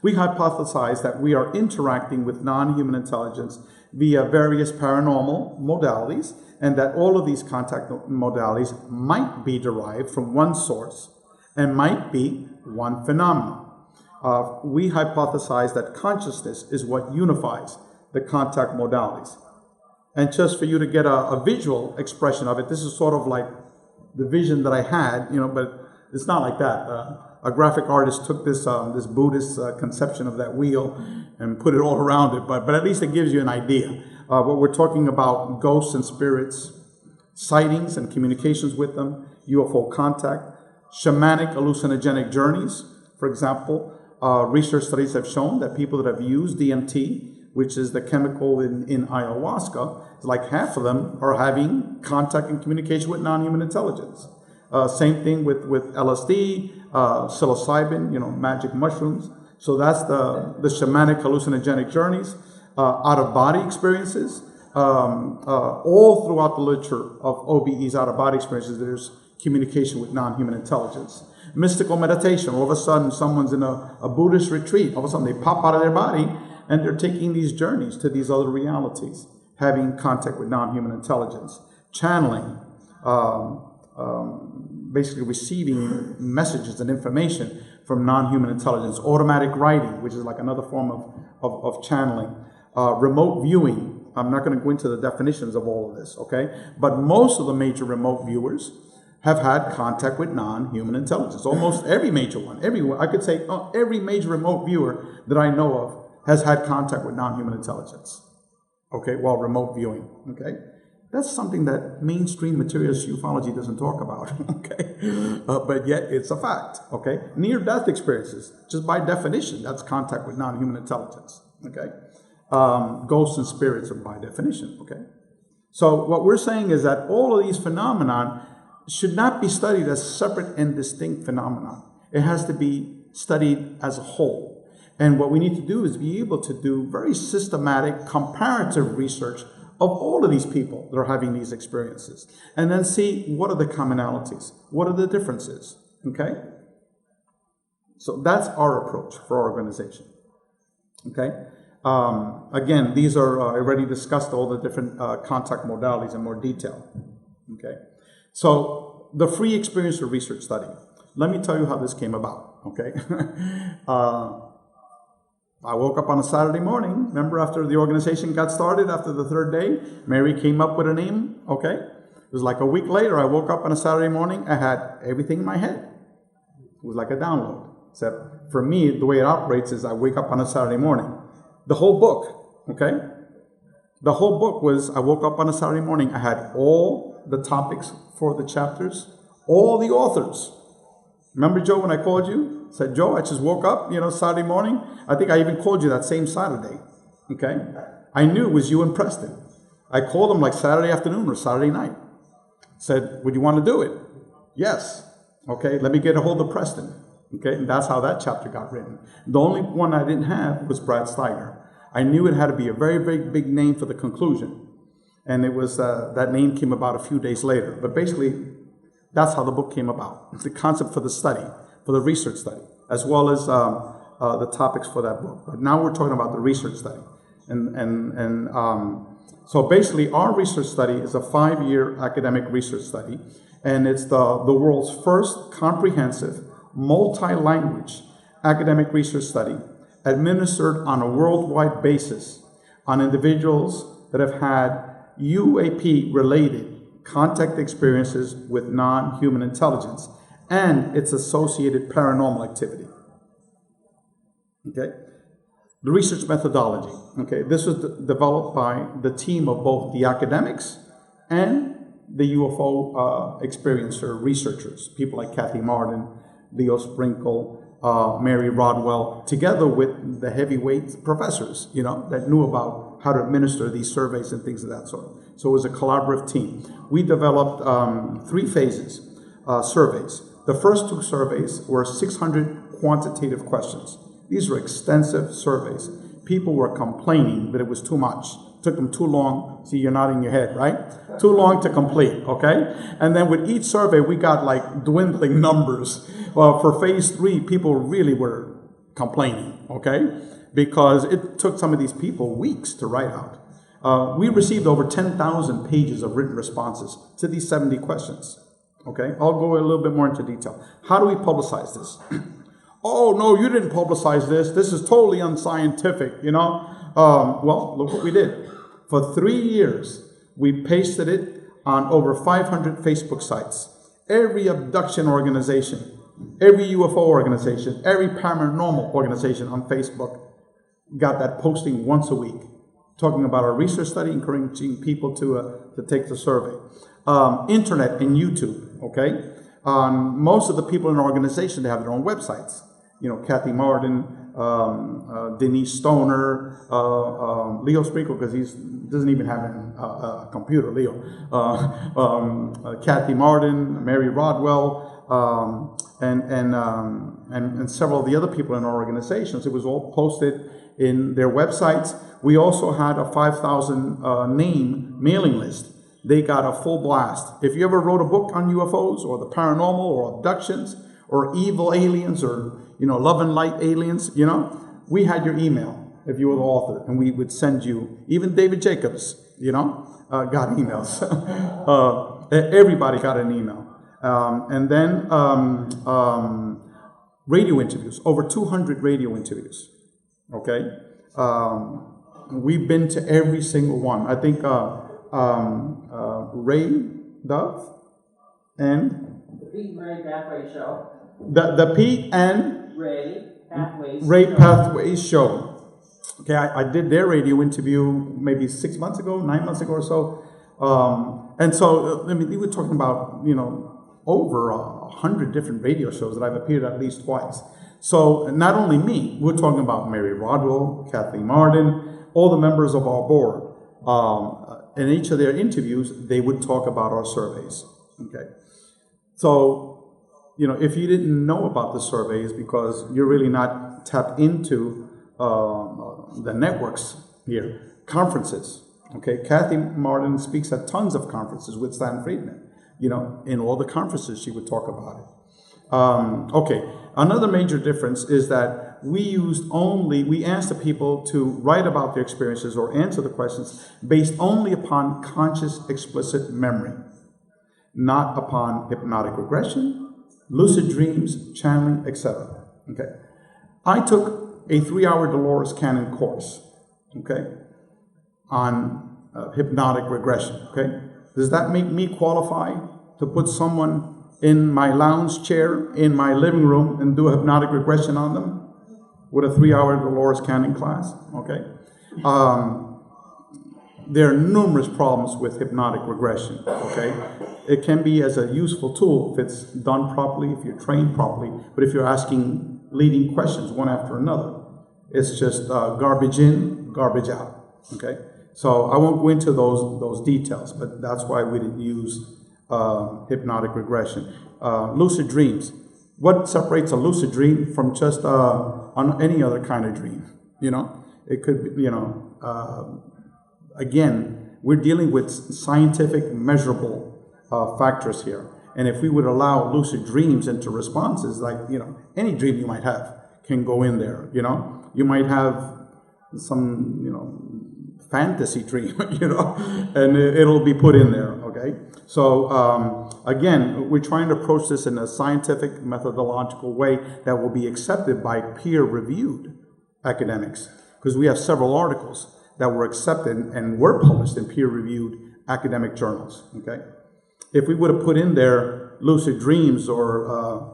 B: We hypothesize that we are interacting with non-human intelligence via various paranormal modalities, and that all of these contact modalities might be derived from one source and might be one phenomenon. We hypothesize that consciousness is what unifies the contact modalities. And just for you to get a visual expression of it, this is sort of like the vision that I had, but it's not like that. A graphic artist took this Buddhist conception of that wheel and put it all around it, but at least it gives you an idea. What we're talking about, ghosts and spirits, sightings and communications with them, UFO contact, shamanic hallucinogenic journeys. For example, research studies have shown that people that have used DMT, which is the chemical in ayahuasca, like half of them are having contact and communication with non-human intelligence. Same thing with LSD, psilocybin, magic mushrooms. So that's the shamanic hallucinogenic journeys, out-of-body experiences. All throughout the literature of OBE's out-of-body experiences, there's communication with non-human intelligence. Mystical meditation. All of a sudden, someone's in a Buddhist retreat. All of a sudden, they pop out of their body, and they're taking these journeys to these other realities, having contact with non-human intelligence. Channeling. Basically receiving messages and information from non-human intelligence. Automatic writing, which is like another form of channeling. Remote viewing. I'm not going to go into the definitions of all of this, okay? But most of the major remote viewers have had contact with non-human intelligence. Almost every major one. I could say every major remote viewer that I know of has had contact with non-human intelligence, okay, while remote viewing, okay? That's something that mainstream materialist ufology doesn't talk about, okay? But yet it's a fact, okay? Near-death experiences, just by definition, that's contact with non-human intelligence, okay? Ghosts and spirits are by definition, okay? So what we're saying is that all of these phenomena should not be studied as separate and distinct phenomena. It has to be studied as a whole. And what we need to do is be able to do very systematic comparative research of all of these people that are having these experiences, and then see what are the commonalities, what are the differences, okay? So that's our approach for our organization, okay? Again, these are, I already discussed all the different contact modalities in more detail, okay? So the free experiencer research study. let me tell you how this came about, okay? I woke up on a Saturday morning. Remember, after the organization got started, after the third day, Mary came up with a name, okay? It was like a week later, I woke up on a Saturday morning, I had everything in my head. It was like a download. Except for me, the way it operates is I wake up on a Saturday morning. The whole book, okay? The whole book was, I woke up on a Saturday morning, I had all the topics for the chapters, all the authors. Remember, Joe, when I called you? I said, Joe, I just woke up, Saturday morning. I think I even called you that same Saturday, okay? I knew it was you and Preston. I called them like Saturday afternoon or Saturday night. Said, would you want to do it? Yes. Okay, let me get a hold of Preston. Okay, and that's how that chapter got written. The only one I didn't have was Brad Steiger. I knew it had to be a very, very big name for the conclusion. And it was, that name came about a few days later. But basically, that's how the book came about. The concept for the study, for the research study, as well as the topics for that book. But now we're talking about the research study. So basically, our research study is a 5-year academic research study. And it's the world's first comprehensive, multi-language academic research study administered on a worldwide basis on individuals that have had UAP-related contact experiences with non-human intelligence and its associated paranormal activity. Okay? The research methodology. Okay, this was developed by the team of both the academics and the UFO experiencer researchers, people like Kathy Martin, Leo Sprinkle, Mary Rodwell, together with the heavyweight professors, that knew about how to administer these surveys and things of that sort. So it was a collaborative team. We developed 3 phases, surveys. The first 2 surveys were 600 quantitative questions. These were extensive surveys. People were complaining that it was too much. It took them too long. See, you're nodding your head, right? Too long to complete, okay? And then with each survey, we got like dwindling numbers. Well, for phase 3, people really were complaining, okay? Because it took some of these people weeks to write out. We received over 10,000 pages of written responses to these 70 questions, okay? I'll go a little bit more into detail. How do we publicize this? Oh, no, you didn't publicize this. This is totally unscientific, Well, look what we did. For 3 years, we pasted it on over 500 Facebook sites. Every abduction organization, every UFO organization, every paranormal organization on Facebook got that posting once a week, talking about our research study, encouraging people to take the survey. Internet and YouTube, okay? Most of the people in our organization, they have their own websites. Kathy Martin, Denise Stoner, Leo Sprinkle, because he doesn't even have a computer, Leo. Kathy Martin, Mary Rodwell, and several of the other people in our organizations. It was all posted in their websites. We also had a 5,000 name mailing list. They got a full blast. If you ever wrote a book on UFOs or the paranormal or abductions or evil aliens or love and light aliens, we had your email if you were the author, and we would send you, even David Jacobs, got emails. Everybody got an email. And then radio interviews, over 200 radio interviews, okay? We've been to every single one. I think Ray Dove and
C: the Pete and Ray Pathways Show.
B: The Pete and
C: Ray
B: Pathways Show. Okay, I did their radio interview maybe 9 months ago or so. And so, we were talking about, over 100 different radio shows that I've appeared at least twice. So not only me, we're talking about Mary Rodwell, Kathy Martin, all the members of our board. In each of their interviews, they would talk about our surveys. Okay, so if you didn't know about the surveys because you're really not tapped into the networks here, conferences. Okay, Kathy Martin speaks at tons of conferences with Stan Friedman. In all the conferences she would talk about it. Okay, another major difference is that we asked the people to write about their experiences or answer the questions based only upon conscious explicit memory, not upon hypnotic regression, lucid dreams, channeling, etc. Okay. I took a 3-hour Dolores Cannon course, okay, on hypnotic regression, okay. Does that make me qualify to put someone in my lounge chair in my living room and do a hypnotic regression on them with a 3-hour Dolores Cannon class, okay? There are numerous problems with hypnotic regression, okay? It can be as a useful tool if it's done properly, if you're trained properly, but if you're asking leading questions one after another, it's just garbage in, garbage out, okay? So I won't go into those details, but that's why we didn't use hypnotic regression. Lucid dreams. What separates a lucid dream from just on any other kind of dream? You know, it could be, you know, again, we're dealing with scientific measurable factors here. And if we would allow lucid dreams into responses, like, you know, any dream you might have can go in there, you know. You might have some, you know, fantasy dream, you know, and it'll be put in there, okay? So, again, we're trying to approach this in a scientific, methodological way that will be accepted by peer-reviewed academics, because we have several articles that were accepted and were published in peer-reviewed academic journals, okay? If we would have put in there lucid dreams or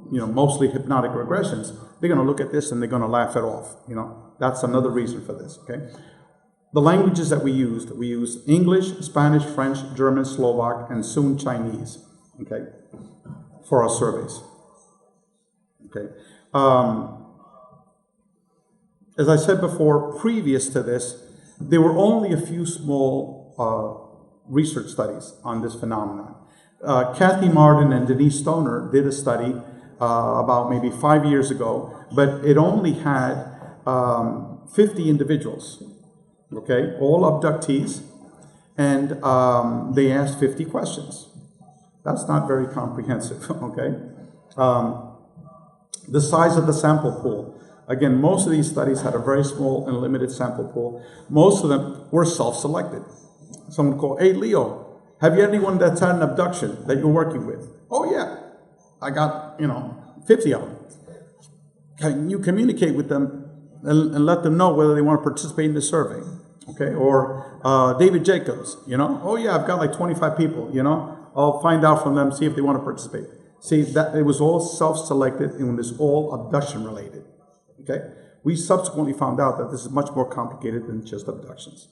B: you know, mostly hypnotic regressions, they're going to look at this and they're going to laugh it off, you know? That's another reason for this, okay? The languages that we used English, Spanish, French, German, Slovak, and soon Chinese, okay, for our surveys, okay? As I said before, previous to this, there were only a few small research studies on this phenomenon. Kathy Martin and Denise Stoner did a study about maybe 5 years ago, but it only had 50 individuals, okay, all abductees, and they asked 50 questions. That's not very comprehensive, okay? The size of the sample pool. Again, most of these studies had a very small and limited sample pool. Most of them were self-selected. Someone called, hey, Leo, have you had anyone that's had an abduction that you're working with? Oh, yeah. I got, you know, 50 of them. Can you communicate with them and let them know whether they want to participate in the survey? Okay, or David Jacobs, you know, oh yeah, I've got like 25 people, you know, I'll find out from them, see if they want to participate. See, that it was all self-selected and it was all abduction related, okay? We subsequently found out that this is much more complicated than just abductions.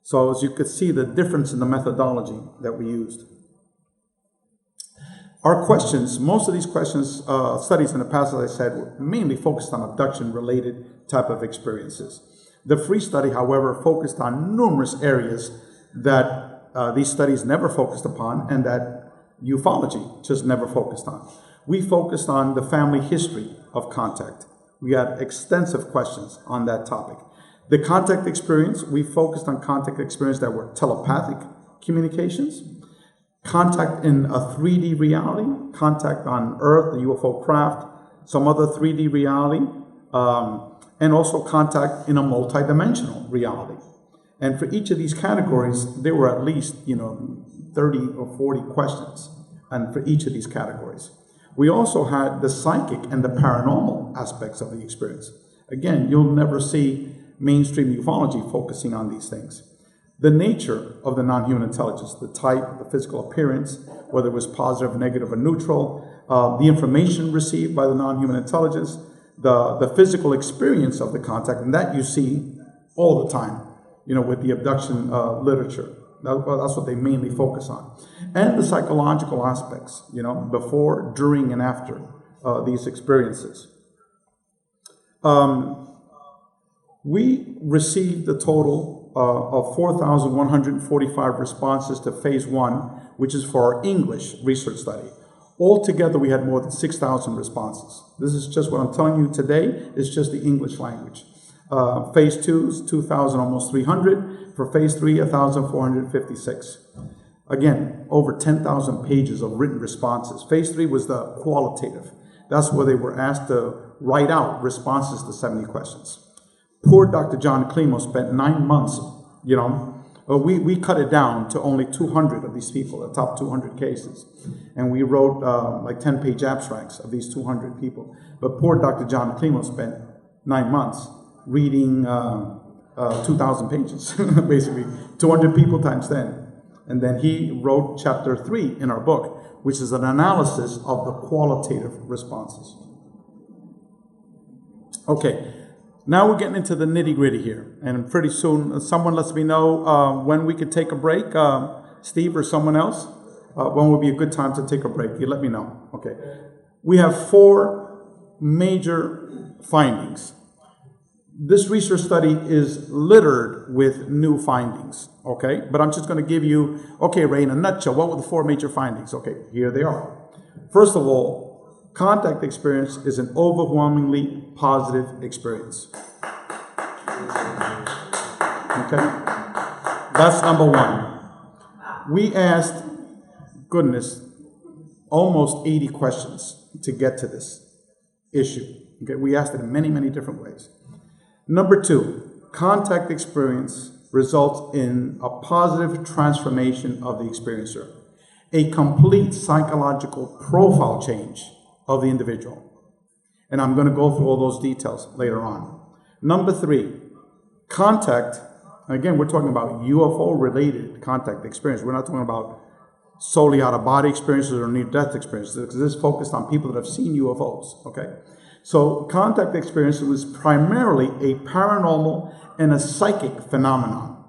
B: So as you could see, the difference in the methodology that we used. Our questions, most of these questions, studies in the past, as I said, were mainly focused on abduction-related type of experiences. The free study, however, focused on numerous areas that these studies never focused upon and that ufology just never focused on. We focused on the family history of contact. We had extensive questions on that topic. The contact experience, we focused on contact experience that were telepathic communications, contact in a 3D reality, contact on Earth, the UFO craft, some other 3D reality, and also contact in a multidimensional reality. And for each of these categories, there were at least, you know, 30 or 40 questions, and for each of these categories. We also had the psychic and the paranormal aspects of the experience. Again, you'll never see mainstream ufology focusing on these things. The nature of the non-human intelligence, the type, the physical appearance, whether it was positive, negative, or neutral, the information received by the non-human intelligence, the physical experience of the contact, and that you see all the time, you know, with the abduction literature. That's what they mainly focus on. And the psychological aspects, you know, before, during, and after these experiences. We received a total of 4,145 responses to phase 1, which is for our English research study. Altogether, we had more than 6,000 responses. This is just what I'm telling you today. It's just the English language. Phase 2 is 2,000, almost 300. For phase 3, 1,456. Again, over 10,000 pages of written responses. Phase 3 was the qualitative. That's where they were asked to write out responses to 70 questions. Poor Dr. John Climo spent 9 months, you know, We cut it down to only 200 of these people, the top 200 cases. And we wrote like 10-page abstracts of these 200 people. But poor Dr. John Climo spent 9 months reading 2,000 pages, basically, 200 people times 10. And then he wrote chapter 3 in our book, which is an analysis of the qualitative responses. Okay, now we're getting into the nitty-gritty here. And pretty soon, someone lets me know when we could take a break. Steve or someone else? When would be a good time to take a break? You let me know. Okay. We have 4 major findings. This research study is littered with new findings, okay? But I'm just going to give you, okay, Ray, in a nutshell, what were the 4 major findings? Okay, here they are. First of all, contact experience is an overwhelmingly positive experience. Okay? That's number 1. We asked, goodness, almost 80 questions to get to this issue. Okay, we asked it in many, many different ways. Number 2, contact experience results in a positive transformation of the experiencer, a complete psychological profile change of the individual. And I'm going to go through all those details later on. Number 3, contact, again, we're talking about UFO-related contact experience. We're not talking about solely out-of-body experiences or near-death experiences, because this is focused on people that have seen UFOs, okay? So contact experience was primarily a paranormal and a psychic phenomenon,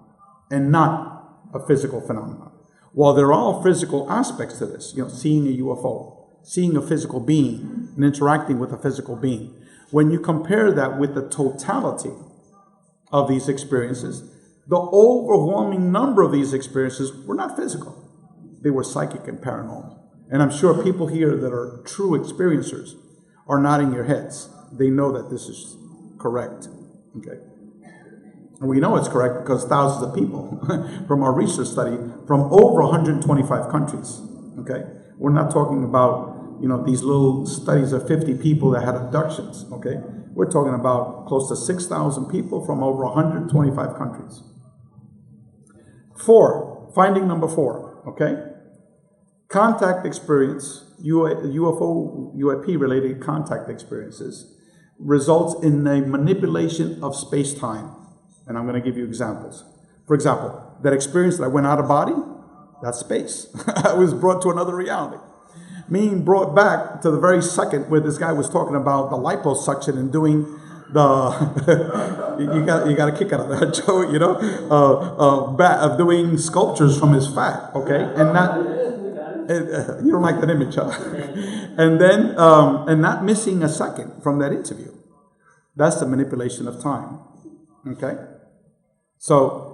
B: and not a physical phenomenon. While there are all physical aspects to this, seeing a UFO, seeing a physical being, and interacting with a physical being, when you compare that with the totality of these experiences, the overwhelming number of these experiences were not physical. They were psychic and paranormal. And I'm sure people here that are true experiencers are nodding their heads. They know that this is correct, okay? And we know it's correct because thousands of people from our research study from over 125 countries, okay? We're not talking about, these little studies of 50 people that had abductions, okay? We're talking about close to 6,000 people from over 125 countries. 4, finding number 4, okay? Contact experience, UFO, UAP-related contact experiences, results in a manipulation of space-time. And I'm going to give you examples. For example, that experience that I went out of body, that's space. I was brought to another reality. Being brought back to the very second where this guy was talking about the liposuction and doing the, you got a kick out of that, Joe, of doing sculptures from his fat, okay? And not... you don't like that image, huh? And then, and not missing a second from that interview. That's the manipulation of time, okay? So,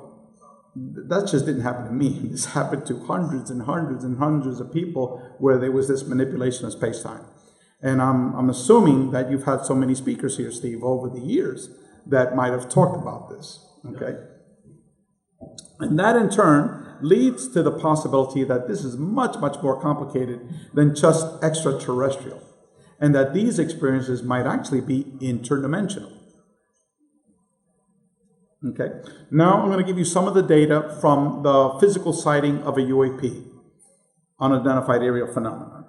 B: that just didn't happen to me. This happened to hundreds and hundreds and hundreds of people where there was this manipulation of space-time. And I'm assuming that you've had so many speakers here, Steve, over the years that might have talked about this, okay? And that in turn leads to the possibility that this is much, much more complicated than just extraterrestrial, and that these experiences might actually be interdimensional. Okay, now I'm going to give you some of the data from the physical sighting of a UAP, Unidentified Aerial Phenomenon.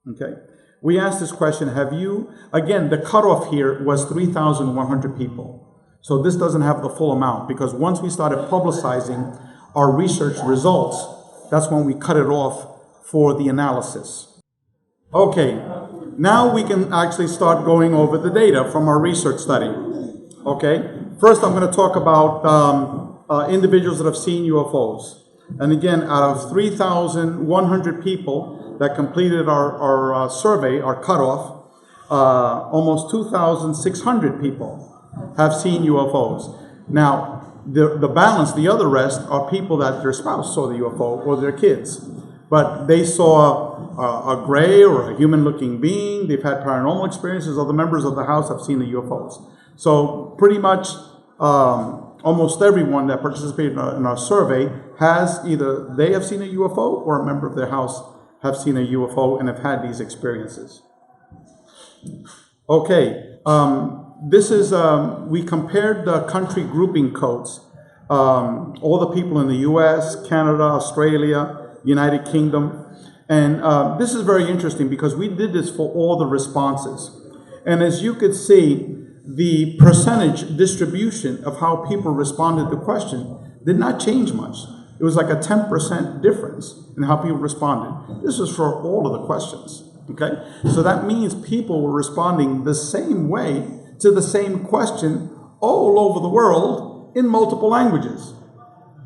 B: Okay, we asked this question, again, the cutoff here was 3,100 people. So this doesn't have the full amount, because once we started publicizing our research results, that's when we cut it off for the analysis. Okay, now we can actually start going over the data from our research study. Okay, first I'm going to talk about individuals that have seen UFOs. And again, out of 3,100 people that completed our survey, our cutoff, almost 2,600 people have seen UFOs. Now, the balance, the other rest, are people that their spouse saw the UFO or their kids. But they saw a gray or a human-looking being. They've had paranormal experiences. Other members of the house have seen the UFOs. So pretty much almost everyone that participated in our survey has either they have seen a UFO or a member of their house have seen a UFO and have had these experiences. Okay. This is, we compared the country grouping codes all the people in the US, Canada, Australia, United Kingdom. And this is very interesting because we did this for all the responses. And as you could see, the percentage distribution of how people responded to the question did not change much. It was like a 10% difference in how people responded. This was for all of the questions, okay? So that means people were responding the same way to the same question all over the world in multiple languages.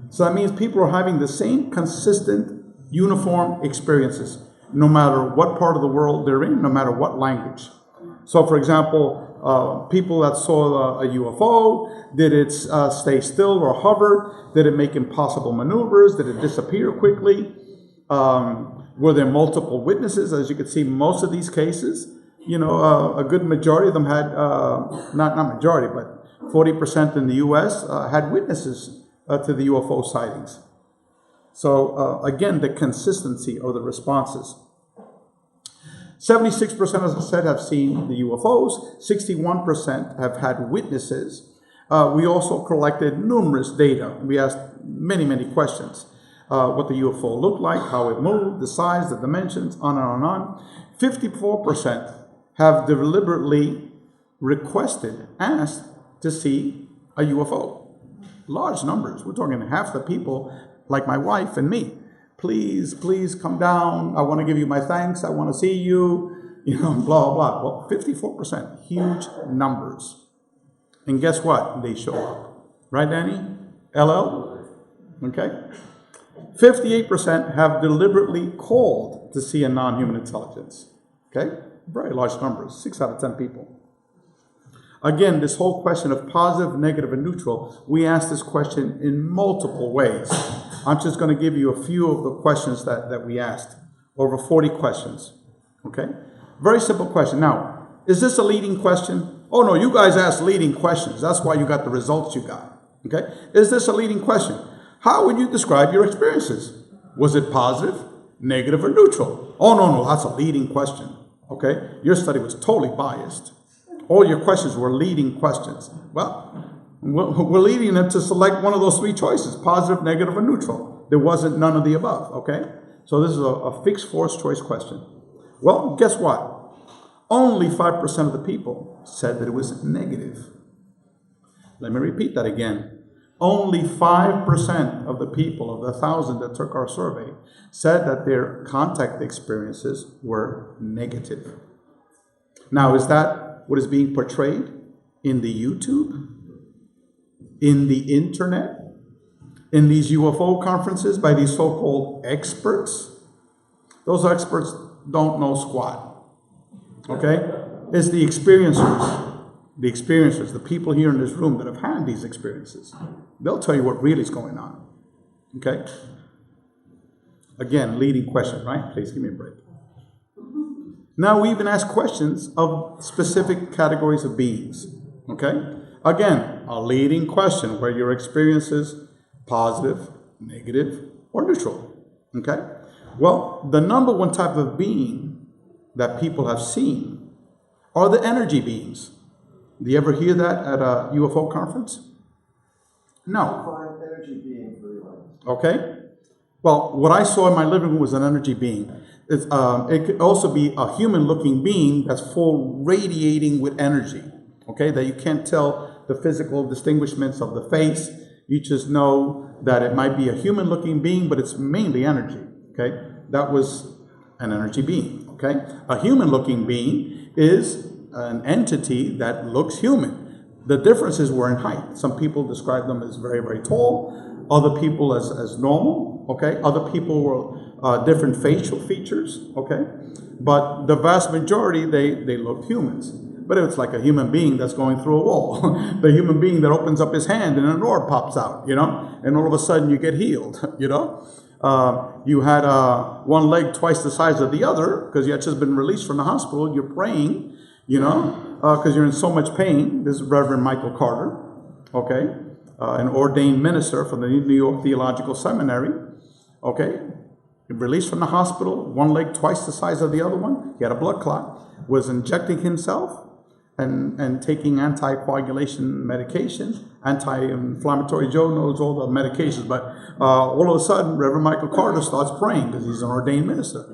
B: So that means people are having the same consistent, uniform experiences, no matter what part of the world they're in, no matter what language. So for example, people that saw a UFO, did it stay still or hover? Did it make impossible maneuvers? Did it disappear quickly? Were there multiple witnesses? As you can see, most of these cases, you know, a good majority of them had, not majority, but 40% in the US had witnesses to the UFO sightings. So again, the consistency of the responses. 76%, as I said, have seen the UFOs. 61% have had witnesses. We also collected numerous data. We asked many, many questions. What the UFO looked like, how it moved, the size, the dimensions, on and on and on. 54% have deliberately requested, asked to see a UFO. Large numbers. We're talking half the people, like my wife and me. Please, please come down. I want to give you my thanks. I want to see you, you know, blah, blah. Well, 54%, huge numbers. And guess what? They show up. Right, Danny? LL? Okay. 58% have deliberately called to see a non-human intelligence. Okay? Very large numbers, 6 out of 10 people. Again, this whole question of positive, negative, and neutral, we asked this question in multiple ways. I'm just going to give you a few of the questions that we asked. Over 40 questions. Okay? Very simple question. Now, is this a leading question? Oh no, you guys asked leading questions. That's why you got the results you got. Okay? Is this a leading question? How would you describe your experiences? Was it positive, negative, or neutral? Oh no, that's a leading question. Okay? Your study was totally biased. All your questions were leading questions. Well, we're leading them to select one of those 3 choices, positive, negative, or neutral. There wasn't none of the above, okay? So this is a fixed force choice question. Well, guess what? Only 5% of the people said that it was negative. Let me repeat that again. Only 5% of the people, of the 1,000 that took our survey, said that their contact experiences were negative. Now, is that what is being portrayed in the YouTube, in the internet, in these UFO conferences by these so-called experts? Those experts don't know squat, okay? It's the experiencers, the people here in this room that have had these experiences. They'll tell you what really is going on, okay? Again, leading question, right? Please give me a break. Now we even ask questions of specific categories of beings, okay? Again, a leading question where your experiences positive, negative, or neutral, okay? Well, the number one type of being that people have seen are the energy beings. Do you ever hear that at a UFO conference? No.
D: Energy being very well.
B: Okay. Well, what I saw in my living room was an energy being. It could also be a human-looking being that's full radiating with energy, okay, that you can't tell the physical distinguishments of the face. You just know that it might be a human-looking being, but it's mainly energy, okay? That was an energy being, okay? A human-looking being is an entity that looks human. The differences were in height. Some people describe them as very, very tall, other people as normal, okay? Other people were different facial features, okay? But the vast majority, they looked humans. But it's like a human being that's going through a wall. The human being that opens up his hand and an orb pops out, you know? And all of a sudden you get healed, you know? You had one leg twice the size of the other because you had just been released from the hospital. You're praying, you know, because you're in so much pain. This is Reverend Michael Carter, okay? An ordained minister from the New York Theological Seminary, okay? Released from the hospital, one leg twice the size of the other one. He had a blood clot, was injecting himself, and taking anticoagulation medication, anti-inflammatory. Joe knows all the medications, but all of a sudden, Reverend Michael Carter starts praying because he's an ordained minister.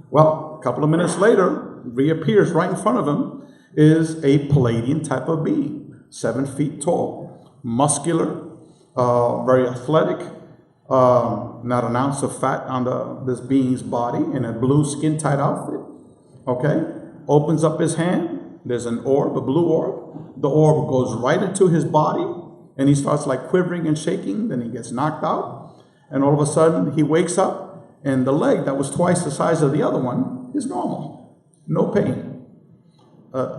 B: Well, a couple of minutes later, reappears right in front of him is a Palladian type of being, 7 feet tall, muscular, very athletic, not an ounce of fat on this being's body, in a blue skin-tight outfit. Okay, opens up his hand. There's an orb, a blue orb. The orb goes right into his body, and he starts like quivering and shaking. Then he gets knocked out, and all of a sudden he wakes up, and the leg that was twice the size of the other one is normal, no pain.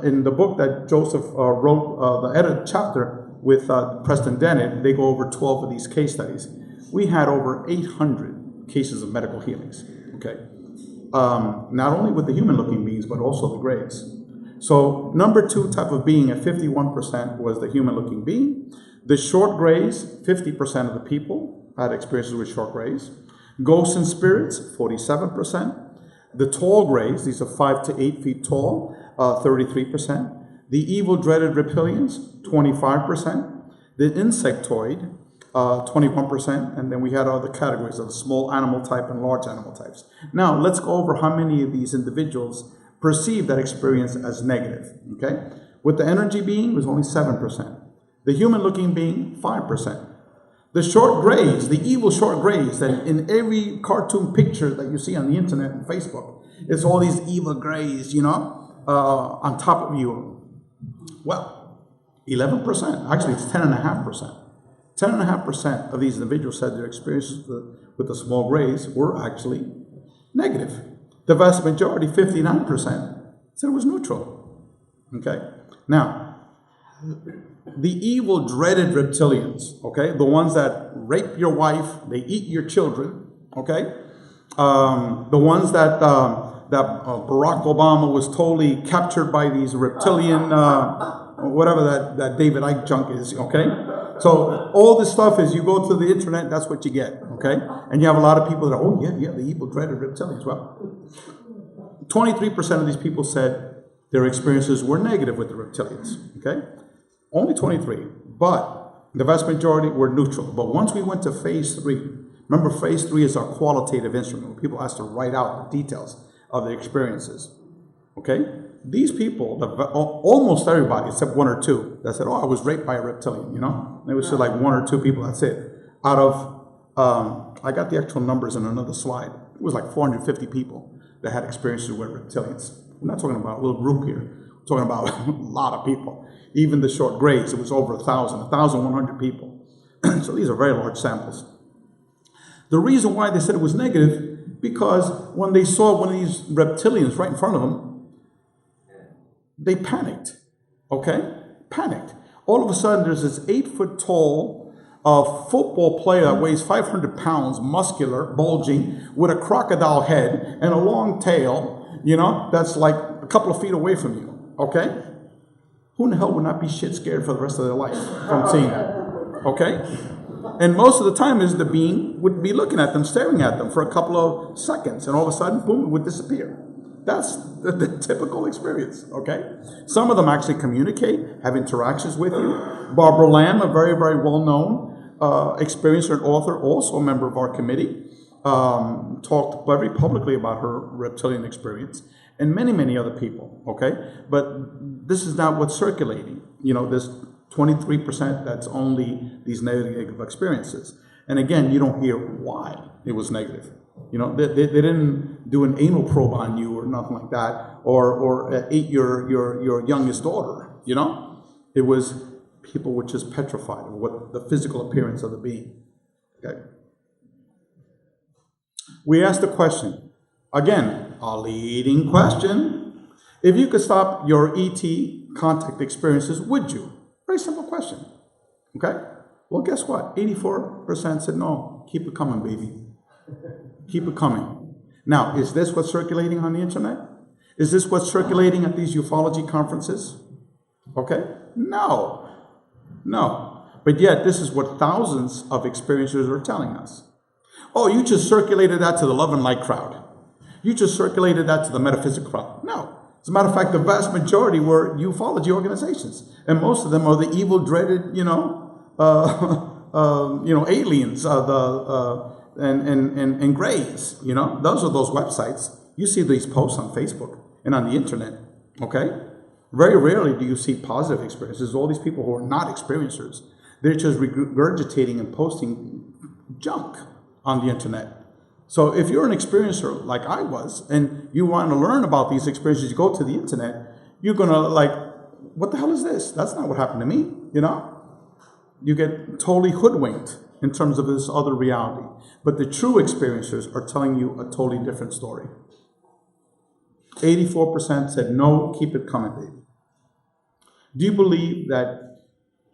B: In the book that Joseph wrote, the edited chapter with Preston Dennett, they go over 12 of these case studies. We had over 800 cases of medical healings. Okay, not only with the human-looking beings, but also the grays. So number 2 type of being at 51% was the human-looking being. The short grays, 50% of the people had experiences with short grays. Ghosts and spirits, 47%. The tall grays, these are 5 to 8 feet tall, 33%. The evil dreaded reptilians, 25%. The insectoid, 21%. And then we had other categories of small animal type and large animal types. Now let's go over how many of these individuals perceive that experience as negative, okay? With the energy being, it was only 7%. The human-looking being, 5%. The short grays, the evil short grays, that in every cartoon picture that you see on the internet and Facebook, it's all these evil grays, on top of you. Well, 11%, actually it's 10.5%. 10.5% of these individuals said their experiences with the small grays were actually negative. The vast majority, 59%, said it was neutral. Okay? Now, the evil, dreaded reptilians, okay? The ones that rape your wife, they eat your children, okay? The ones that Barack Obama was totally captured by these reptilian, whatever that David Icke junk is, okay? So all this stuff is, you go to the internet, that's what you get, okay? And you have a lot of people that are, oh yeah, the evil, dreaded reptilians. Well, 23% of these people said their experiences were negative with the reptilians, okay? Only 23, but the vast majority were neutral. But once we went to phase 3, remember phase 3 is our qualitative instrument, where people have to write out the details of their experiences, okay? These people, almost everybody, except 1 or 2, that said, oh, I was raped by a reptilian, It was just like 1 or 2 people, that's it. Out of, I got the actual numbers in another slide. It was like 450 people that had experiences with reptilians. We're not talking about a little group here. We're talking about a lot of people. Even the short grays, it was over 1,100 people. So these are very large samples. The reason why they said it was negative, because when they saw one of these reptilians right in front of them, they panicked, okay? Panicked. All of a sudden, there's this 8-foot-tall football player that weighs 500 pounds, muscular, bulging, with a crocodile head and a long tail, that's like a couple of feet away from you, okay? Who in the hell would not be shit scared for the rest of their life from seeing that, okay? And most of the time is the being would be looking at them, staring at them for a couple of seconds, and all of a sudden, boom, it would disappear. That's the typical experience, okay? Some of them actually communicate, have interactions with you. Barbara Lamb, a very, very well-known experiencer and author, also a member of our committee, talked very publicly about her reptilian experience, and many, many other people, okay? But this is not what's circulating. This 23% that's only these negative experiences. And again, you don't hear why it was negative. They didn't do an anal probe on you or nothing like that, or ate your youngest daughter, It was people were just petrified of what the physical appearance of the being. Okay. We asked the question, again, a leading question. If you could stop your ET contact experiences, would you? Very simple question. Okay? Well, guess what? 84% said no. Keep it coming, baby. Keep it coming. Now, is this what's circulating on the internet? Is this what's circulating at these ufology conferences? Okay? No. But yet, this is what thousands of experiencers are telling us. Oh, you just circulated that to the love and light crowd. You just circulated that to the metaphysical crowd. No. As a matter of fact, the vast majority were ufology organizations, and most of them are the evil, dreaded, aliens, and grays. Those are those websites. You see these posts on Facebook and on the internet. Okay, very rarely do you see positive experiences. All these people who are not experiencers, they're just regurgitating and posting junk on the internet. So if you're an experiencer like I was, and you want to learn about these experiences, you go to the internet, you're going to what the hell is this? That's not what happened to me, You get totally hoodwinked in terms of this other reality. But the true experiencers are telling you a totally different story. 84% said, no, keep it coming, baby. Do you believe that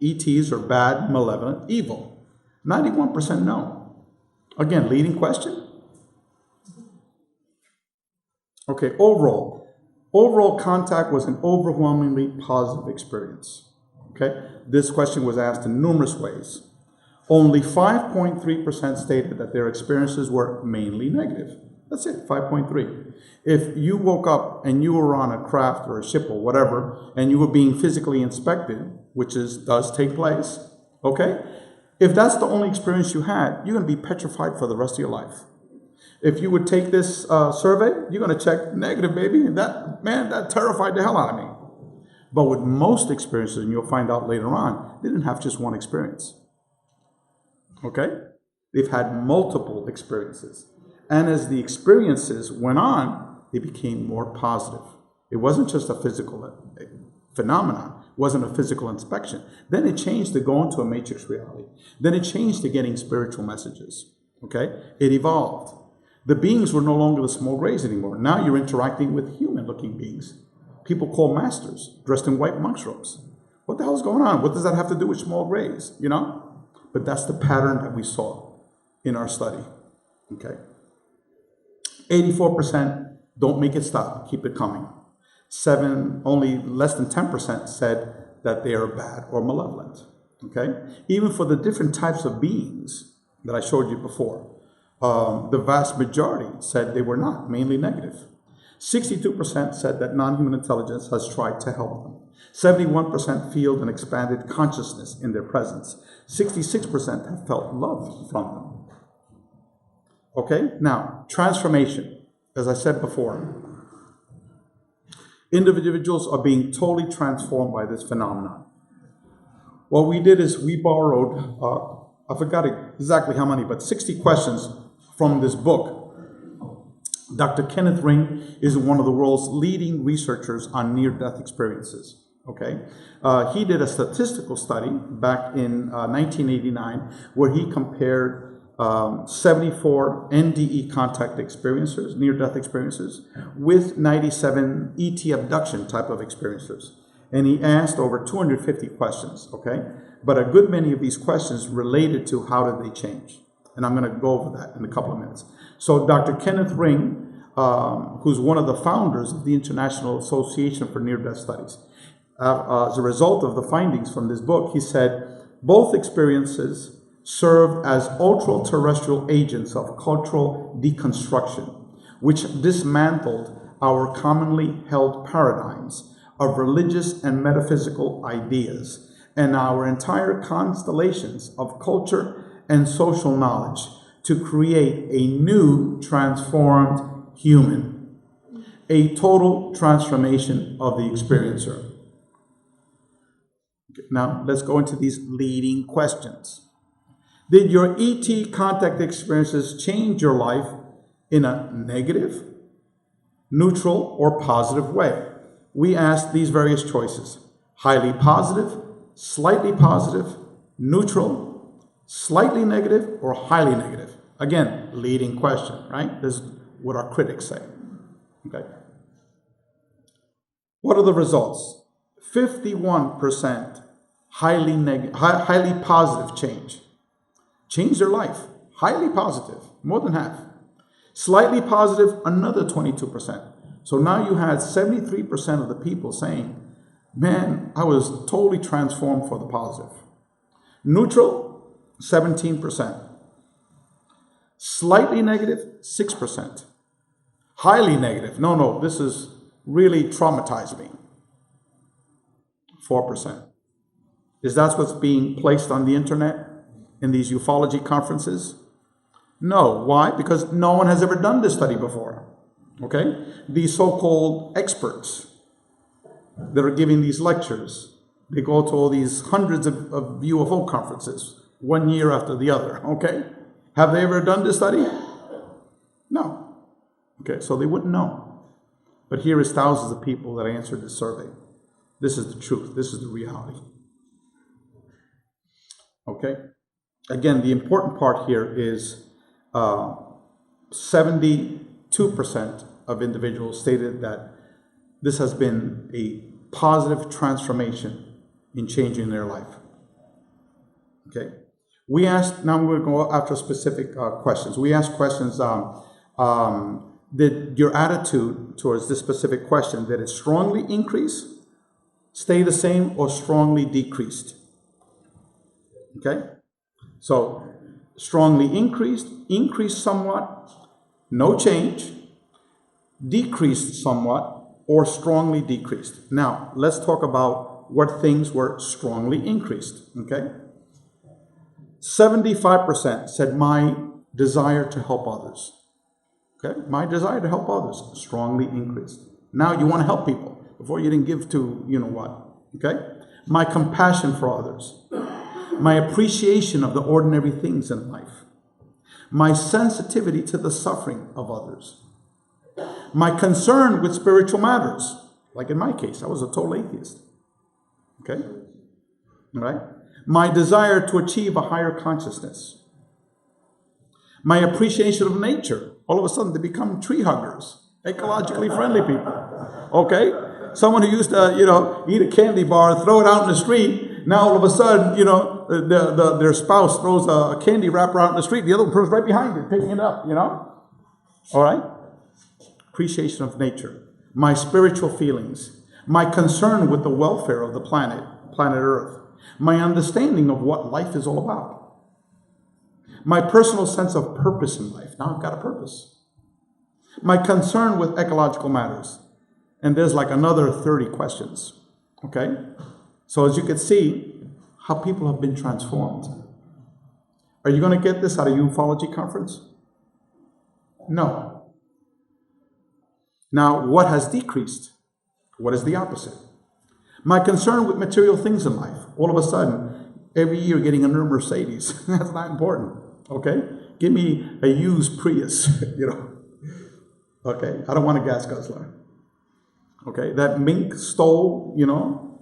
B: ETs are bad, malevolent, evil? 91% no. Again, leading question. Okay, overall contact was an overwhelmingly positive experience. Okay, this question was asked in numerous ways. Only 5.3% stated that their experiences were mainly negative. That's it, 5.3. If you woke up and you were on a craft or a ship or whatever, and you were being physically inspected, which does take place, okay? If that's the only experience you had, you're going to be petrified for the rest of your life. If you would take this survey, you're going to check negative, baby. That terrified the hell out of me. But with most experiences, and you'll find out later on, they didn't have just one experience. Okay? They've had multiple experiences. And as the experiences went on, they became more positive. It wasn't just a physical phenomenon. It wasn't a physical inspection. Then it changed to going to a matrix reality. Then it changed to getting spiritual messages. Okay? It evolved. The beings were no longer the small grays anymore. Now you're interacting with human-looking beings. People call masters, dressed in white monk's robes. What the hell is going on? What does that have to do with small grays? But that's the pattern that we saw in our study. Okay? 84% don't make it stop. Keep it coming. Only less than 10% said that they are bad or malevolent. Okay? Even for the different types of beings that I showed you before, the vast majority said they were not, mainly negative. 62% said that non-human intelligence has tried to help them. 71% feel an expanded consciousness in their presence. 66% have felt love from them. Okay, now, transformation. As I said before, individuals are being totally transformed by this phenomenon. What we did is we borrowed, I forgot exactly how many, but 60 questions from this book. Dr. Kenneth Ring is one of the world's leading researchers on near-death experiences. Okay, he did a statistical study back in 1989 where he compared 74 NDE contact experiencers, near-death experiences, with 97 ET abduction type of experiencers. And he asked over 250 questions, okay? But a good many of these questions related to how did they change. And I'm going to go over that in a couple of minutes. So Dr. Kenneth Ring, who's one of the founders of the International Association for Near-Death Studies, as a result of the findings from this book, he said, both experiences served as ultra-terrestrial agents of cultural deconstruction, which dismantled our commonly held paradigms of religious and metaphysical ideas and our entire constellations of culture and social knowledge to create a new transformed human, a total transformation of the experiencer. Now, let's go into these leading questions. Did your ET contact experiences change your life in a negative, neutral, or positive way? We asked these various choices: highly positive, slightly positive, neutral, slightly negative, or highly negative. Again, leading question, right? This is what our critics say. Okay. What are the results? 51% highly positive change. Changed their life. Highly positive, more than half. Slightly positive, another 22%. So now you had 73% of the people saying, man, I was totally transformed for the positive. Neutral, 17%. Slightly negative, 6%. Highly negative, no, this is really traumatized me. 4%. Is that what's being placed on the internet in these ufology conferences? No. Why? Because no one has ever done this study before. Okay? These so-called experts that are giving these lectures, they go to all these hundreds of UFO conferences, one year after the other. Okay? Have they ever done this study? No. Okay, so they wouldn't know. But here is thousands of people that answered this survey. This is the truth. This is the reality. Okay? Again, the important part here is 72% of individuals stated that this has been a positive transformation in changing their life. Okay? We asked, now we're going to go after specific questions. We asked questions, did your attitude towards this specific question, did it strongly increase, stay the same, or strongly decreased? Okay? So, strongly increased, increased somewhat, no change, decreased somewhat, or strongly decreased. Now, let's talk about what things were strongly increased, okay? 75% said my desire to help others. Okay? My desire to help others strongly increased. Now you want to help people. Before you didn't give to you know what. Okay? My compassion for others. My appreciation of the ordinary things in life. My sensitivity to the suffering of others. My concern with spiritual matters. Like in my case, I was a total atheist. Okay? All right? My desire to achieve a higher consciousness. My appreciation of nature. All of a sudden, they become tree huggers, ecologically friendly people. Okay? Someone who used to, eat a candy bar, throw it out in the street. Now, all of a sudden, their spouse throws a candy wrapper out in the street. The other person's right behind it, picking it up, All right? Appreciation of nature. My spiritual feelings. My concern with the welfare of the planet Earth. My understanding of what life is all about. My personal sense of purpose in life. Now I've got a purpose. My concern with ecological matters. And there's like another 30 questions. Okay? So as you can see, how people have been transformed. Are you going to get this at a ufology conference? No. Now, what has decreased? What is the opposite? My concern with material things in life. All of a sudden, every year getting a new Mercedes. That's not important. Okay? Give me a used Prius, Okay? I don't want a gas guzzler. Okay? That mink stole,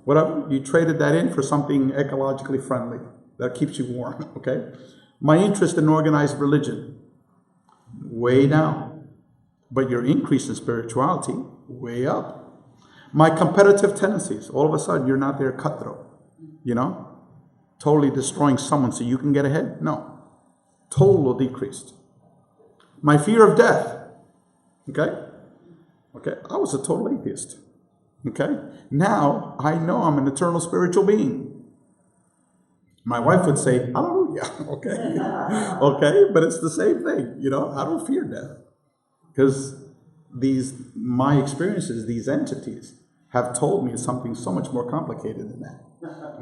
B: whatever. You traded that in for something ecologically friendly that keeps you warm. Okay? My interest in organized religion. Way down. But your increase in spirituality, way up. My competitive tendencies. All of a sudden, you're not there cutthroat. Totally destroying someone so you can get ahead. No. Total decreased. My fear of death. Okay? I was a total atheist. Okay? Now, I know I'm an eternal spiritual being. My wife would say, hallelujah. Okay? But it's the same thing. I don't fear death. Because my experiences, these entities, have told me something so much more complicated than that.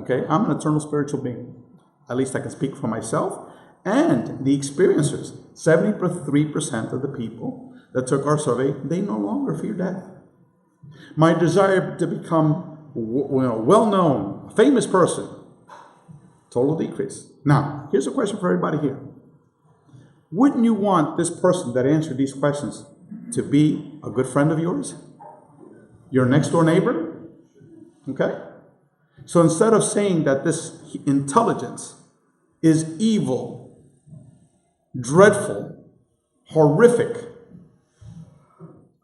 B: Okay? I'm an eternal spiritual being. At least I can speak for myself. And the experiencers, 73% of the people that took our survey, they no longer fear death. My desire to become well-known, a famous person, total decrease. Now, here's a question for everybody here. Wouldn't you want this person that answered these questions to be a good friend of yours? Your next door neighbor? Okay? So instead of saying that this intelligence is evil, dreadful, horrific,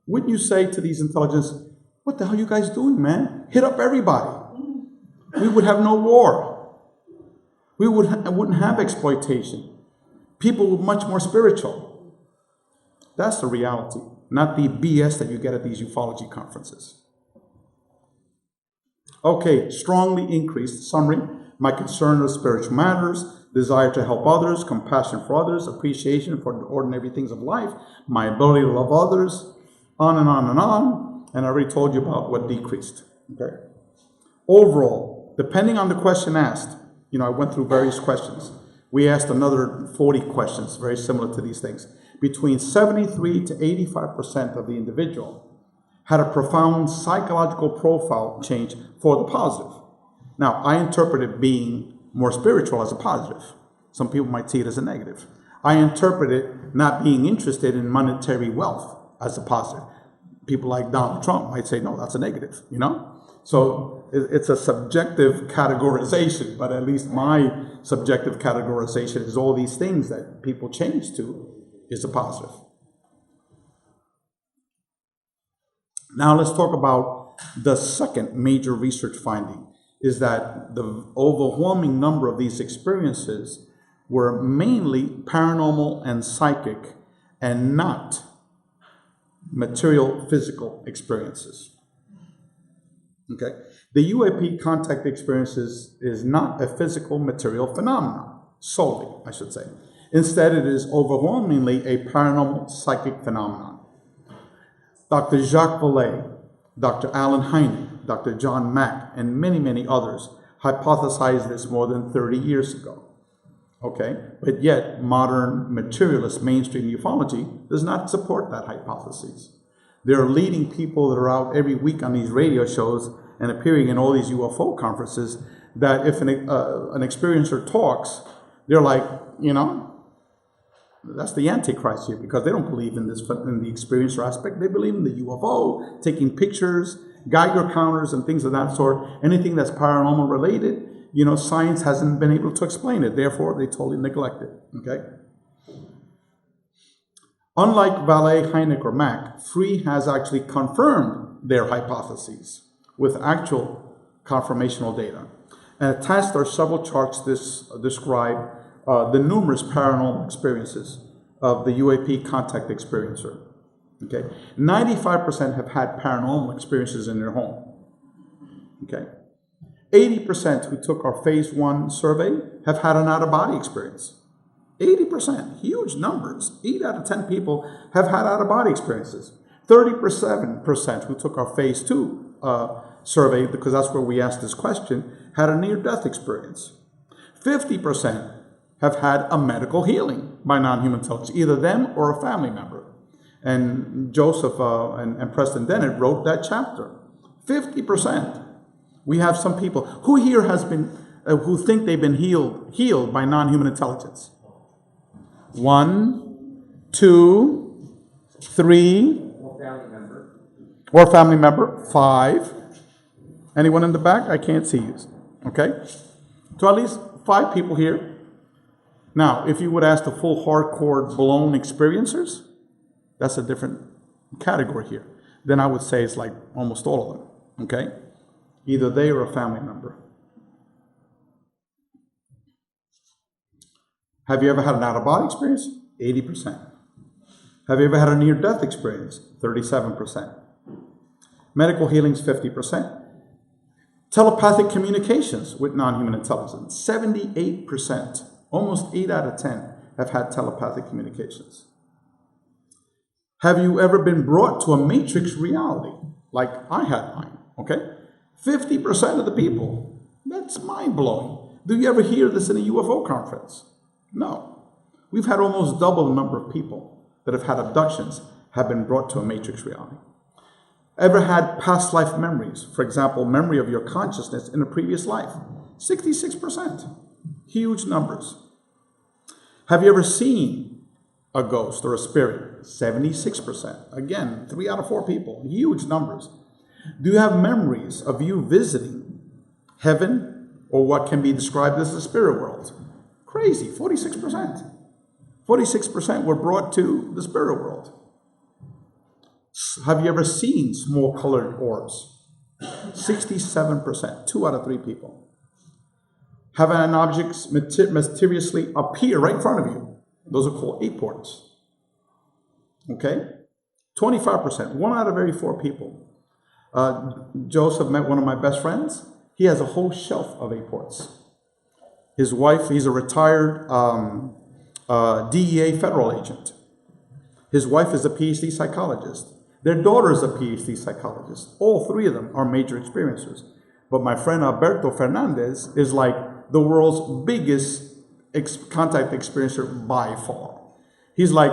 B: wouldn't you say to these intelligence, what the hell are you guys doing, man? Hit up everybody. We would have no war. We wouldn't have exploitation. People were much more spiritual. That's the reality, not the BS that you get at these ufology conferences. Okay, strongly increased summary. My concern with spiritual matters, desire to help others, compassion for others, appreciation for the ordinary things of life, my ability to love others, on and on and on. And I already told you about what decreased. Okay. Overall, depending on the question asked, I went through various questions. We asked another 40 questions, very similar to these things. Between 73 to 85% of the individual had a profound psychological profile change for the positive. Now, I interpret it being more spiritual as a positive. Some people might see it as a negative. I interpret it not being interested in monetary wealth as a positive. People like Donald Trump might say, no, that's a negative, So it's a subjective categorization, but at least my subjective categorization is all these things that people change to is a positive. Now let's talk about the second major research finding, is that the overwhelming number of these experiences were mainly paranormal and psychic and not material physical experiences. Okay? The UAP contact experiences is not a physical material phenomenon, solely, I should say. Instead, it is overwhelmingly a paranormal psychic phenomenon. Dr. Jacques Vallée, Dr. Alan Hynek, Dr. John Mack, and many, many others hypothesized this more than 30 years ago. Okay? But yet, modern materialist mainstream ufology does not support that hypothesis. There are leading people that are out every week on these radio shows and appearing in all these UFO conferences that if an experiencer talks, they're like, that's the Antichrist here, because they don't believe in this, in the experiencer aspect. They believe in the UFO, taking pictures, Geiger counters, and things of that sort. Anything that's paranormal related, science hasn't been able to explain it. Therefore, they totally neglect it. Okay. Unlike Vallée, Hynek, or Mack, Free has actually confirmed their hypotheses with actual confirmational data. And attached are several charts that describe the numerous paranormal experiences of the UAP contact experiencer. Okay, 95% have had paranormal experiences in their home. Okay, 80% who took our phase 1 survey have had an out-of-body experience. 80%, huge numbers. 8 out of 10 people have had out-of-body experiences. 37% who took our phase 2 survey, because that's where we asked this question, had a near-death experience. 50% have had a medical healing by non-human intelligence, either them or a family member. And Joseph and Preston Dennett wrote that chapter. 50%. We have some people who here has been, who think they've been healed by non-human intelligence. 1, 2, 3. Or family member. 5. Anyone in the back? I can't see you. Okay? So at least 5 people here. Now, if you would ask the full hardcore blown experiencers, that's a different category here. Then I would say it's like almost all of them. Okay? Either they or a family member. Have you ever had an out-of-body experience? 80%. Have you ever had a near-death experience? 37%. Medical healings, 50%. Telepathic communications with non-human intelligence, 78%. Almost 8 out of 10 have had telepathic communications. Have you ever been brought to a matrix reality, like I had mine? Okay? 50% of the people. That's mind-blowing. Do you ever hear this in a UFO conference? No. We've had almost double the number of people that have had abductions have been brought to a matrix reality. Ever had past life memories? For example, memory of your consciousness in a previous life. 66%. Huge numbers. Have you ever seen a ghost or a spirit? 76%. Again, 3 out of 4 people. Huge numbers. Do you have memories of you visiting heaven or what can be described as the spirit world? Crazy, 46%. 46% were brought to the spirit world. Have you ever seen small colored orbs? 67%, 2 out of 3 people. Have an object mysteriously appear right in front of you? Those are called aports. Okay? 25%, 1 out of every 4 people. Joseph met one of my best friends. He has a whole shelf of aports. His wife, he's a retired DEA federal agent. His wife is a PhD psychologist. Their daughter is a PhD psychologist. All three of them are major experiencers. But my friend Alberto Fernandez is like the world's biggest contact experiencer by far. He's like,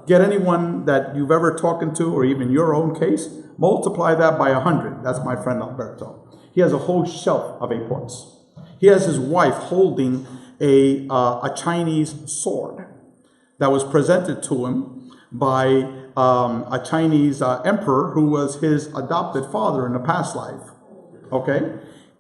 B: get anyone that you've ever talked to, or even your own case, multiply that by 100. That's my friend Alberto. He has a whole shelf of aports. He has his wife holding a Chinese sword that was presented to him by a Chinese emperor who was his adopted father in a past life. Okay?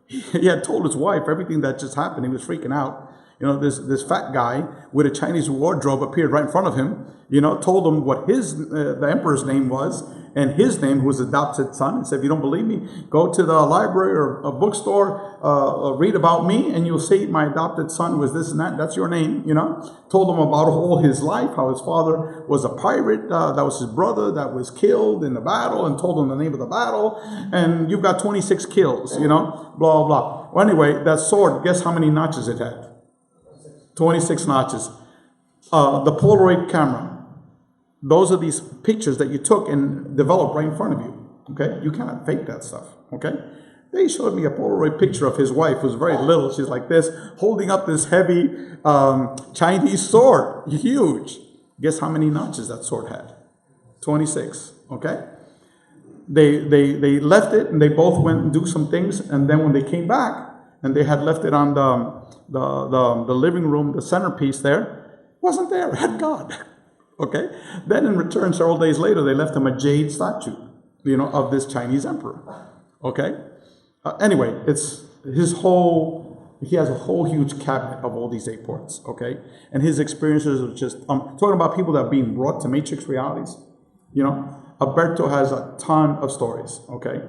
B: He had told his wife everything that just happened. He was freaking out. You know, this fat guy with a Chinese wardrobe appeared right in front of him, you know, told him what the emperor's name was, and his name, who was adopted son, and said, if you don't believe me, go to the library or a bookstore, read about me, and you'll see my adopted son was this and that. That's your name, you know. Told him about all his life, how his father was a pirate, that was his brother that was killed in the battle, and told him the name of the battle, and you've got 26 kills, you know, blah, blah. Well, anyway, that sword, guess how many notches it had? 26 notches. The Polaroid camera. Those are these pictures that you took and developed right in front of you. Okay? You cannot fake that stuff. Okay? They showed me a Polaroid picture of his wife, who's very little. She's like this, holding up this heavy Chinese sword. Huge. Guess how many notches that sword had? 26. Okay? They left it, and they both went and do some things, and then when they came back, and they had left it on the living room, the centerpiece there, wasn't there. It had gone. Okay? Then in return, several days later, they left him a jade statue, you know, of this Chinese emperor. Okay? Anyway, he has a whole huge cabinet of all these aports. Okay? And his experiences are just, talking about people that are being brought to matrix realities. You know, Alberto has a ton of stories. Okay?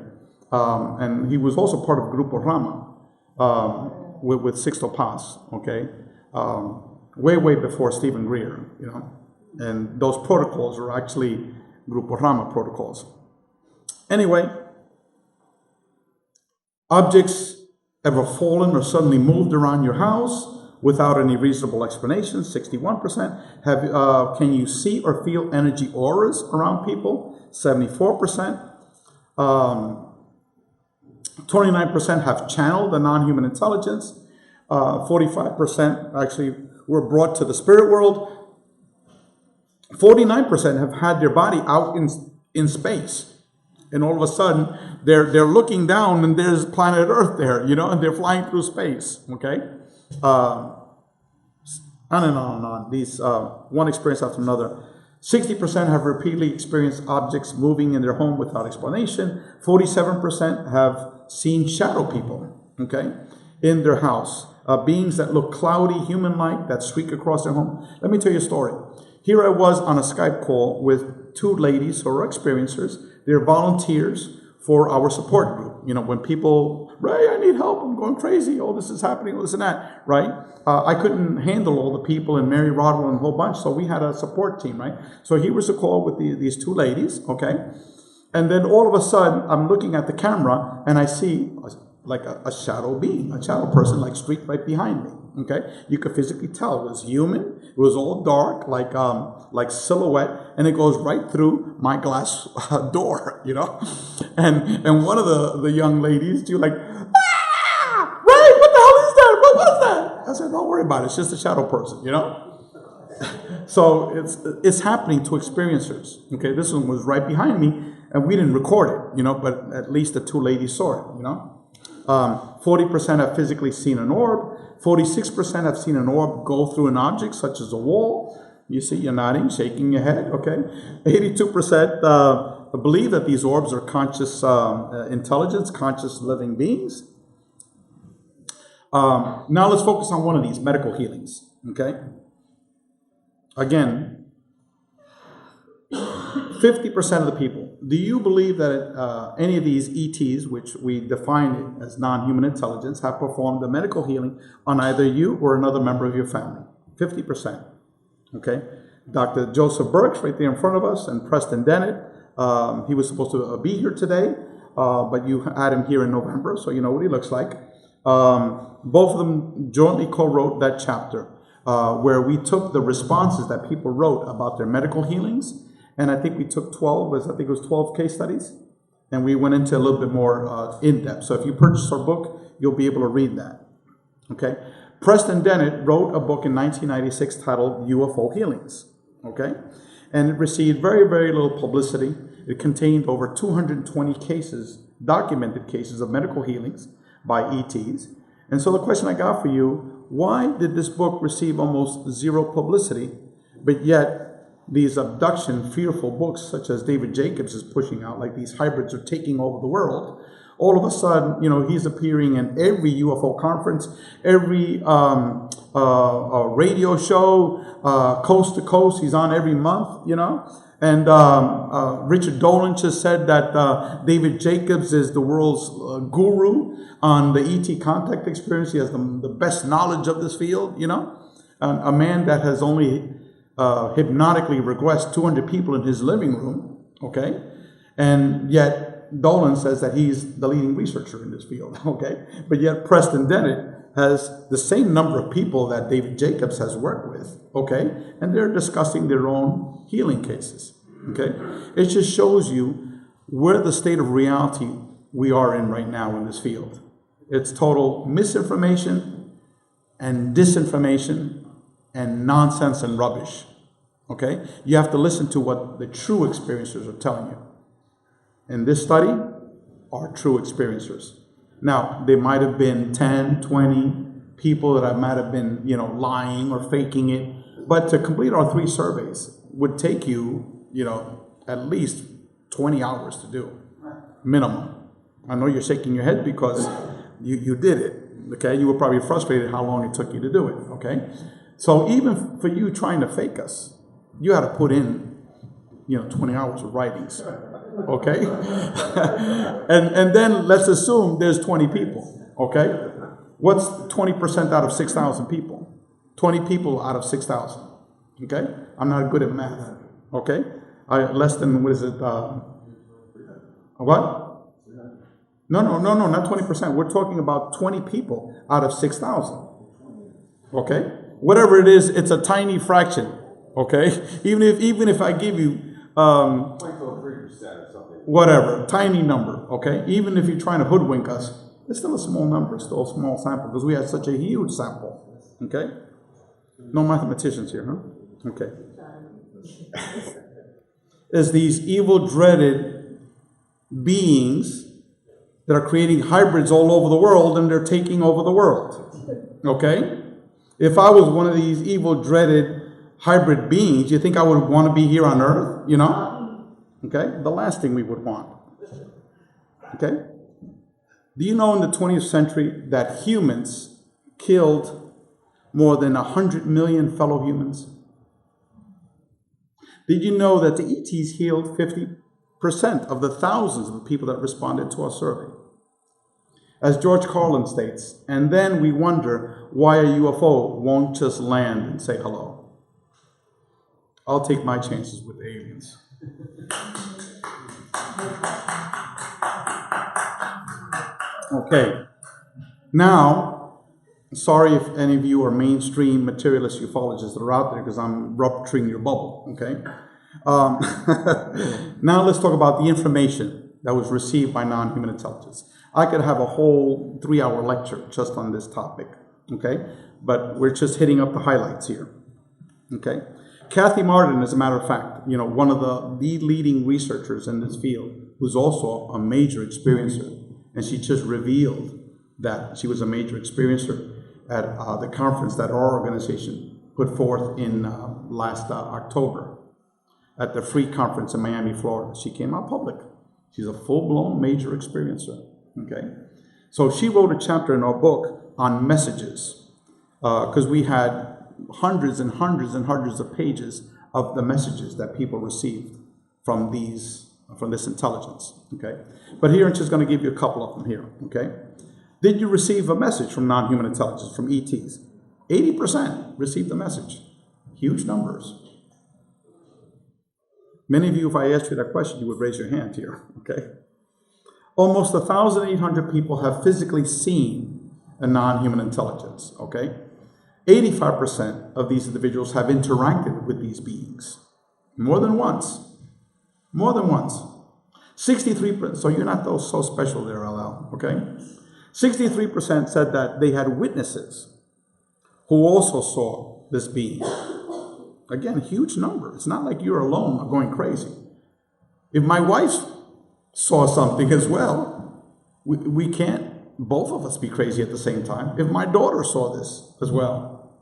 B: And he was also part of Grupo Rama. With Sixto Paz, okay, way before Stephen Greer, you know, and those protocols are actually Grupo Rama protocols. Anyway, objects ever fallen or suddenly moved around your house without any reasonable explanation, 61%. Can you see or feel energy auras around people? 74%. 29% have channeled a non-human intelligence. 45% actually were brought to the spirit world. 49% have had their body out in space. And all of a sudden, they're looking down and there's planet Earth there, you know, and they're flying through space, okay? On and on and on. These, one experience after another. 60% have repeatedly experienced objects moving in their home without explanation. 47% have seen shadow people, okay, in their house. Beings that look cloudy, human-like, that streak across their home. Let me tell you a story. Here I was on a Skype call with two ladies who are experiencers. They're volunteers for our support group. You know, when people, Ray, I need help, I'm going crazy, oh, this is happening, all this and that, right? I couldn't handle all the people and Mary Rodwell and a whole bunch, so we had a support team, right? So here was a call with these two ladies, okay? And then all of a sudden, I'm looking at the camera and I see like a shadow being, a shadow person like streaked right behind me, okay? You could physically tell it was human. It was all dark, like silhouette, and it goes right through my glass door, you know? And one of the young ladies, she was like, ah, Ray, what the hell is that? What was that? I said, don't worry about it. It's just a shadow person, you know? So it's happening to experiencers, okay? This one was right behind me, and we didn't record it, you know, but at least the two ladies saw it, you know? 40% have physically seen an orb. 46% have seen an orb go through an object, such as a wall. You see, you're nodding, shaking your head, okay? 82% believe that these orbs are conscious intelligence, conscious living beings. Now let's focus on one of these, medical healings, okay? Again, 50% of the people, do you believe that any of these ETs, which we define it as non-human intelligence, have performed a medical healing on either you or another member of your family? 50%. Okay? Dr. Joseph Burks right there in front of us, and Preston Dennett. He was supposed to be here today, but you had him here in November, so you know what he looks like. Both of them jointly co-wrote that chapter where we took the responses that people wrote about their medical healings, And I think we took 12 case studies, and we went into a little bit more in-depth. So if you purchase our book, you'll be able to read that. Okay? Preston Dennett wrote a book in 1996 titled UFO Healings. Okay? And it received very, very little publicity. It contained over 220 cases, documented cases of medical healings by ETs. And so the question I got for you, why did this book receive almost zero publicity, but yet these abduction fearful books such as David Jacobs is pushing out, like these hybrids are taking over the world, all of a sudden, he's appearing in every UFO conference, every radio show, coast to coast, he's on every month, And Richard Dolan just said that David Jacobs is the world's guru on the ET contact experience. He has the best knowledge of this field, A man that has only hypnotically regressed 200 people in his living room, okay? And yet Dolan says that he's the leading researcher in this field, okay? But yet Preston Dennett has the same number of people that David Jacobs has worked with, okay? And they're discussing their own healing cases, okay? It just shows you where the state of reality we are in right now in this field. It's total misinformation and disinformation and nonsense and rubbish, okay? You have to listen to what the true experiencers are telling you. In this study, are true experiencers. Now, there might have been 10, 20 people that might have been, lying or faking it. But to complete our 3 surveys would take you, at least 20 hours to do, minimum. I know you're shaking your head because you did it, okay? You were probably frustrated how long it took you to do it, okay? So even for you trying to fake us, you had to put in, 20 hours of writings. Okay? and then let's assume there's 20 people, okay? What's 20% out of 6,000 people? 20 people out of 6,000, okay? I'm not good at math, okay? Less than, what is it, what? No, not 20%. We're talking about 20 people out of 6,000, okay? Whatever it is, it's a tiny fraction, okay? Even if I give you, whatever, tiny number, okay? Even if you're trying to hoodwink us, it's still a small number, still a small sample, because we had such a huge sample, okay? No mathematicians here, huh? Okay. Is these evil, dreaded beings that are creating hybrids all over the world, and they're taking over the world, okay? If I was one of these evil, dreaded hybrid beings, you think I would want to be here on Earth, Okay, the last thing we would want. Okay? Do you know in the 20th century that humans killed more than 100 million fellow humans? Did you know that the ETs healed 50% of the thousands of people that responded to our survey? As George Carlin states, and then we wonder why a UFO won't just land and say hello. I'll take my chances with aliens. Okay, now, sorry if any of you are mainstream materialist ufologists that are out there because I'm rupturing your bubble, okay? Now let's talk about the information that was received by non-human intelligence. I could have a whole 3-hour lecture just on this topic, okay? But we're just hitting up the highlights here, okay? Kathy Martin, as a matter of fact, one of the leading researchers in this field, who's also a major experiencer, and she just revealed that she was a major experiencer at the conference that our organization put forth in last October at the Free Conference in Miami, Florida. She came out public. She's a full-blown major experiencer, okay? So she wrote a chapter in our book on messages, because we had hundreds and hundreds and hundreds of pages of the messages that people received from this intelligence, okay? But here I'm just going to give you a couple of them here, okay? Did you receive a message from non-human intelligence, from ETs? 80% received a message. Huge numbers. Many of you, if I asked you that question, you would raise your hand here, okay? Almost 1,800 people have physically seen a non-human intelligence, okay? 85% of these individuals have interacted with these beings more than once. More than once. 63%, so you're not so special there, LL, okay? 63% said that they had witnesses who also saw this being. Again, huge number. It's not like you're alone going crazy. If my wife saw something as well, we can't both of us be crazy at the same time. If my daughter saw this as well,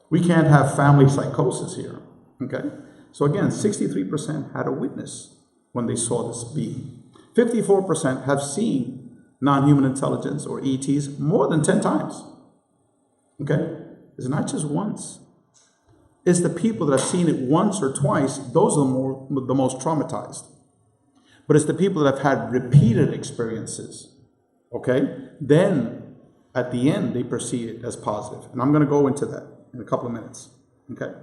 B: we can't have family psychosis here, okay? So again, 63% had a witness when they saw this being. 54% have seen non-human intelligence or ETs more than 10 times, okay? It's not just once. It's the people that have seen it once or twice, those are the most traumatized. But it's the people that have had repeated experiences, okay? Then, at the end, they perceive it as positive. And I'm going to go into that in a couple of minutes, okay?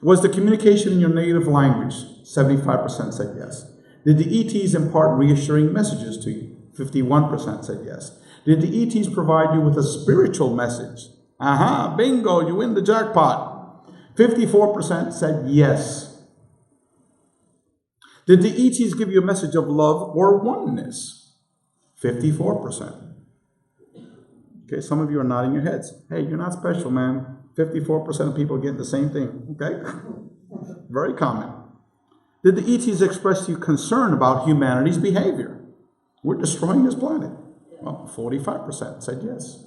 B: Was the communication in your native language? 75% said yes. Did the ETs impart reassuring messages to you? 51% said yes. Did the ETs provide you with a spiritual message? Aha, bingo, you win the jackpot. 54% said yes. Did the ETs give you a message of love or oneness? 54%. Okay, some of you are nodding your heads. Hey, you're not special, man. 54% of people are getting the same thing, okay? Very common. Did the ETs express to you concern about humanity's behavior? We're destroying this planet. Well, 45% said yes.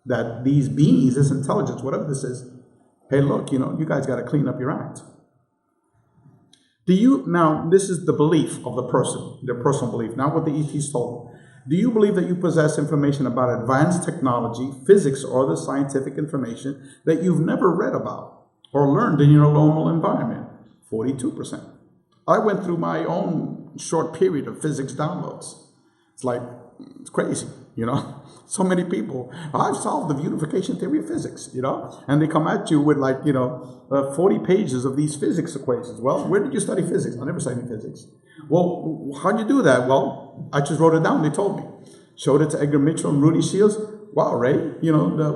B: That these beings, this intelligence, whatever this is, hey, look, you guys got to clean up your act. Now, this is the belief of the person, their personal belief, not what the ETs told them. Do you believe that you possess information about advanced technology, physics, or other scientific information that you've never read about or learned in your normal environment? 42%. I went through my own short period of physics downloads. It's crazy, So many people, I've solved the unification theory of physics, and they come at you with 40 pages of these physics equations. Well, where did you study physics? I never studied physics. Well, how'd you do that? Well, I just wrote it down. They told me. Showed it to Edgar Mitchell and Rudy Schild. Wow, Ray,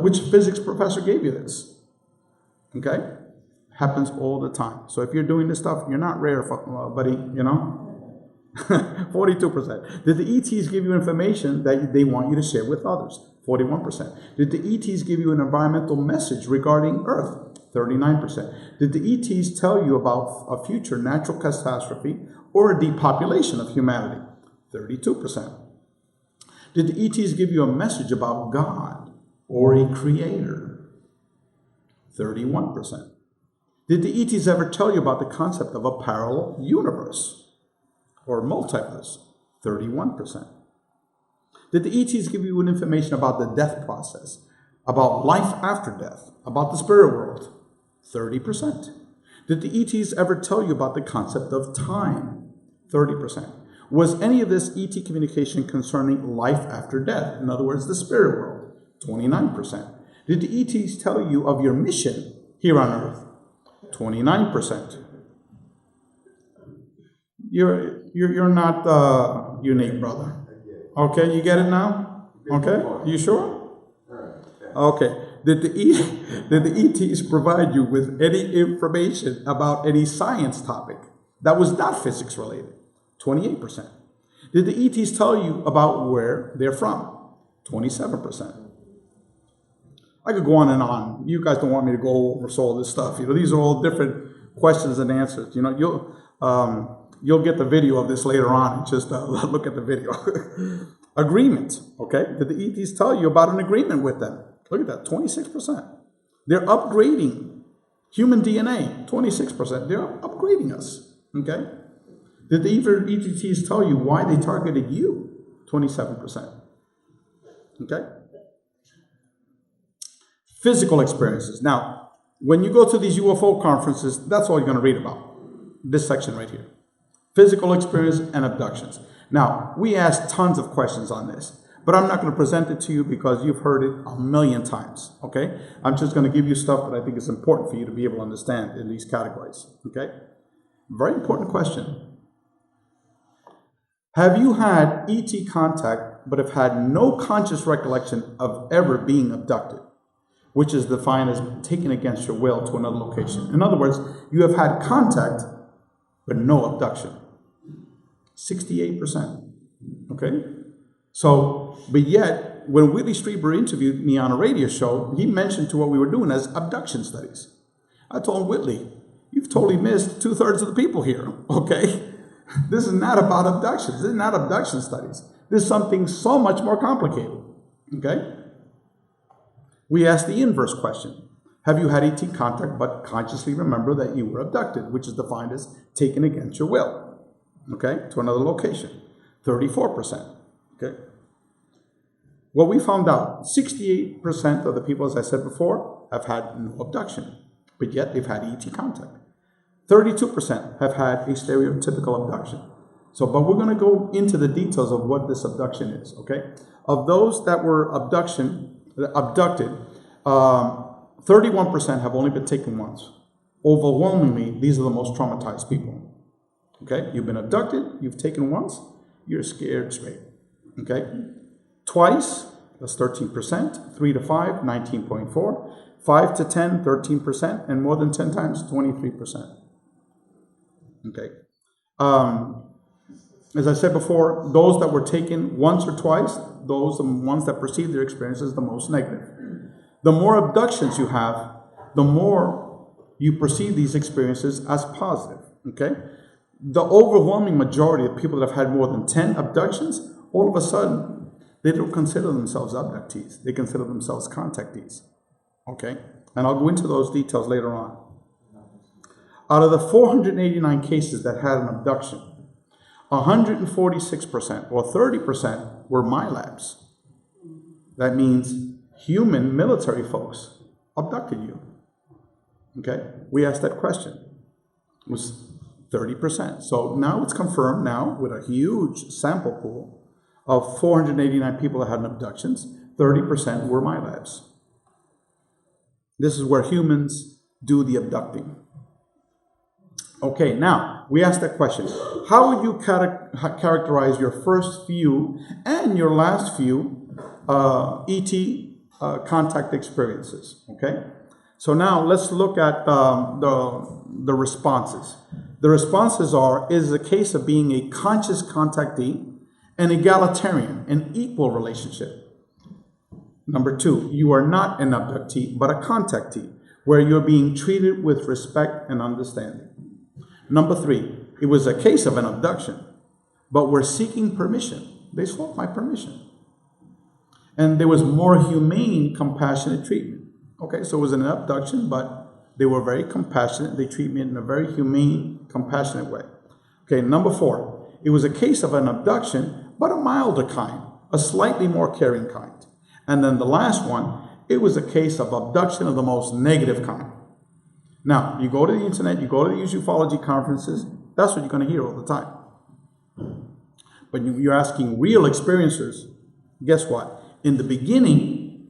B: which physics professor gave you this? Okay? Happens all the time. So if you're doing this stuff, you're not rare, buddy, 42%. Did the ETs give you information that they want you to share with others? 41%. Did the ETs give you an environmental message regarding Earth? 39%. Did the ETs tell you about a future natural catastrophe or a depopulation of humanity? 32%. Did the ETs give you a message about God or a creator? 31%. Did the ETs ever tell you about the concept of a parallel universe or multiverse? 31%. Did the ETs give you information about the death process, about life after death, about the spirit world? 30%. Did the ETs ever tell you about the concept of time? 30%. Was any of this ET communication concerning life after death? In other words, the spirit world? 29%. Did the ETs tell you of your mission here on Earth? 29%. You're not unique, brother. Okay, you get it now? Okay, you sure? Okay. Did the ETs provide you with any information about any science topic that was not physics related? 28%. Did the ETs tell you about where they're from? 27%. I could go on and on. You guys don't want me to go over all this stuff. These are all different questions and answers. You'll get the video of this later on. Just look at the video. Agreement. Okay. Did the ETs tell you about an agreement with them? Look at that. 26%. They're upgrading human DNA. 26%. They're upgrading us. Okay. Did the ETs tell you why they targeted you? 27%. Okay. Physical experiences. Now, when you go to these UFO conferences, that's all you're going to read about. This section right here. Physical experience and abductions. Now, we asked tons of questions on this, but I'm not going to present it to you because you've heard it a million times, okay? I'm just going to give you stuff that I think is important for you to be able to understand in these categories, okay? Very important question. Have you had ET contact but have had no conscious recollection of ever being abducted, which is defined as taken against your will to another location? In other words, you have had contact but no abduction. 68%. Okay? So, but yet, when Whitley Strieber interviewed me on a radio show, he mentioned to what we were doing as abduction studies. I told him, Whitley, you've totally missed 2/3 of the people here, okay? This is not about abductions. This is not abduction studies. This is something so much more complicated, okay? We asked the inverse question. Have you had ET contact but consciously remember that you were abducted, which is defined as taken against your will, okay, to another location? 34%, okay? What we found out, 68% of the people, as I said before, have had no abduction, but yet they've had ET contact. 32% have had a stereotypical abduction. So, but we're going to go into the details of what this abduction is, okay? Of those that were abducted, 31% have only been taken once. Overwhelmingly, these are the most traumatized people. Okay, you've been abducted, you've taken once, you're scared straight. Okay, twice, that's 13%, 3 to 5, 19.4, 5 to 10, 13%, and more than 10 times, 23%. Okay, as I said before, those that were taken once or twice, those are the ones that perceive their experiences the most negative. The more abductions you have, the more you perceive these experiences as positive, okay? The overwhelming majority of people that have had more than 10 abductions, all of a sudden, they don't consider themselves abductees. They consider themselves contactees, okay? And I'll go into those details later on. Out of the 489 cases that had an abduction, 146% or 30% were MILABs. That means human military folks abducted you. Okay, we asked that question. It was 30%. So now it's confirmed now with a huge sample pool of 489 people that had abductions, 30% were MILABs. This is where humans do the abducting. Okay, now we asked that question. How would you characterize your first few and your last few ET contact experiences? Okay, so now let's look at the responses. The responses are: is a case of being a conscious contactee, an egalitarian, an equal relationship. Number 2, you are not an abductee, but a contactee, where you're being treated with respect and understanding. Number 3, it was a case of an abduction, but we're seeking permission. They sought my permission. And there was more humane, compassionate treatment. Okay, so it was an abduction, but they were very compassionate. They treat me in a very humane, compassionate way. Okay, number 4, it was a case of an abduction, but a milder kind, a slightly more caring kind. And then the last one, it was a case of abduction of the most negative kind. Now, you go to the internet, you go to these ufology conferences, that's what you're going to hear all the time. But you're asking real experiencers, guess what? In the beginning,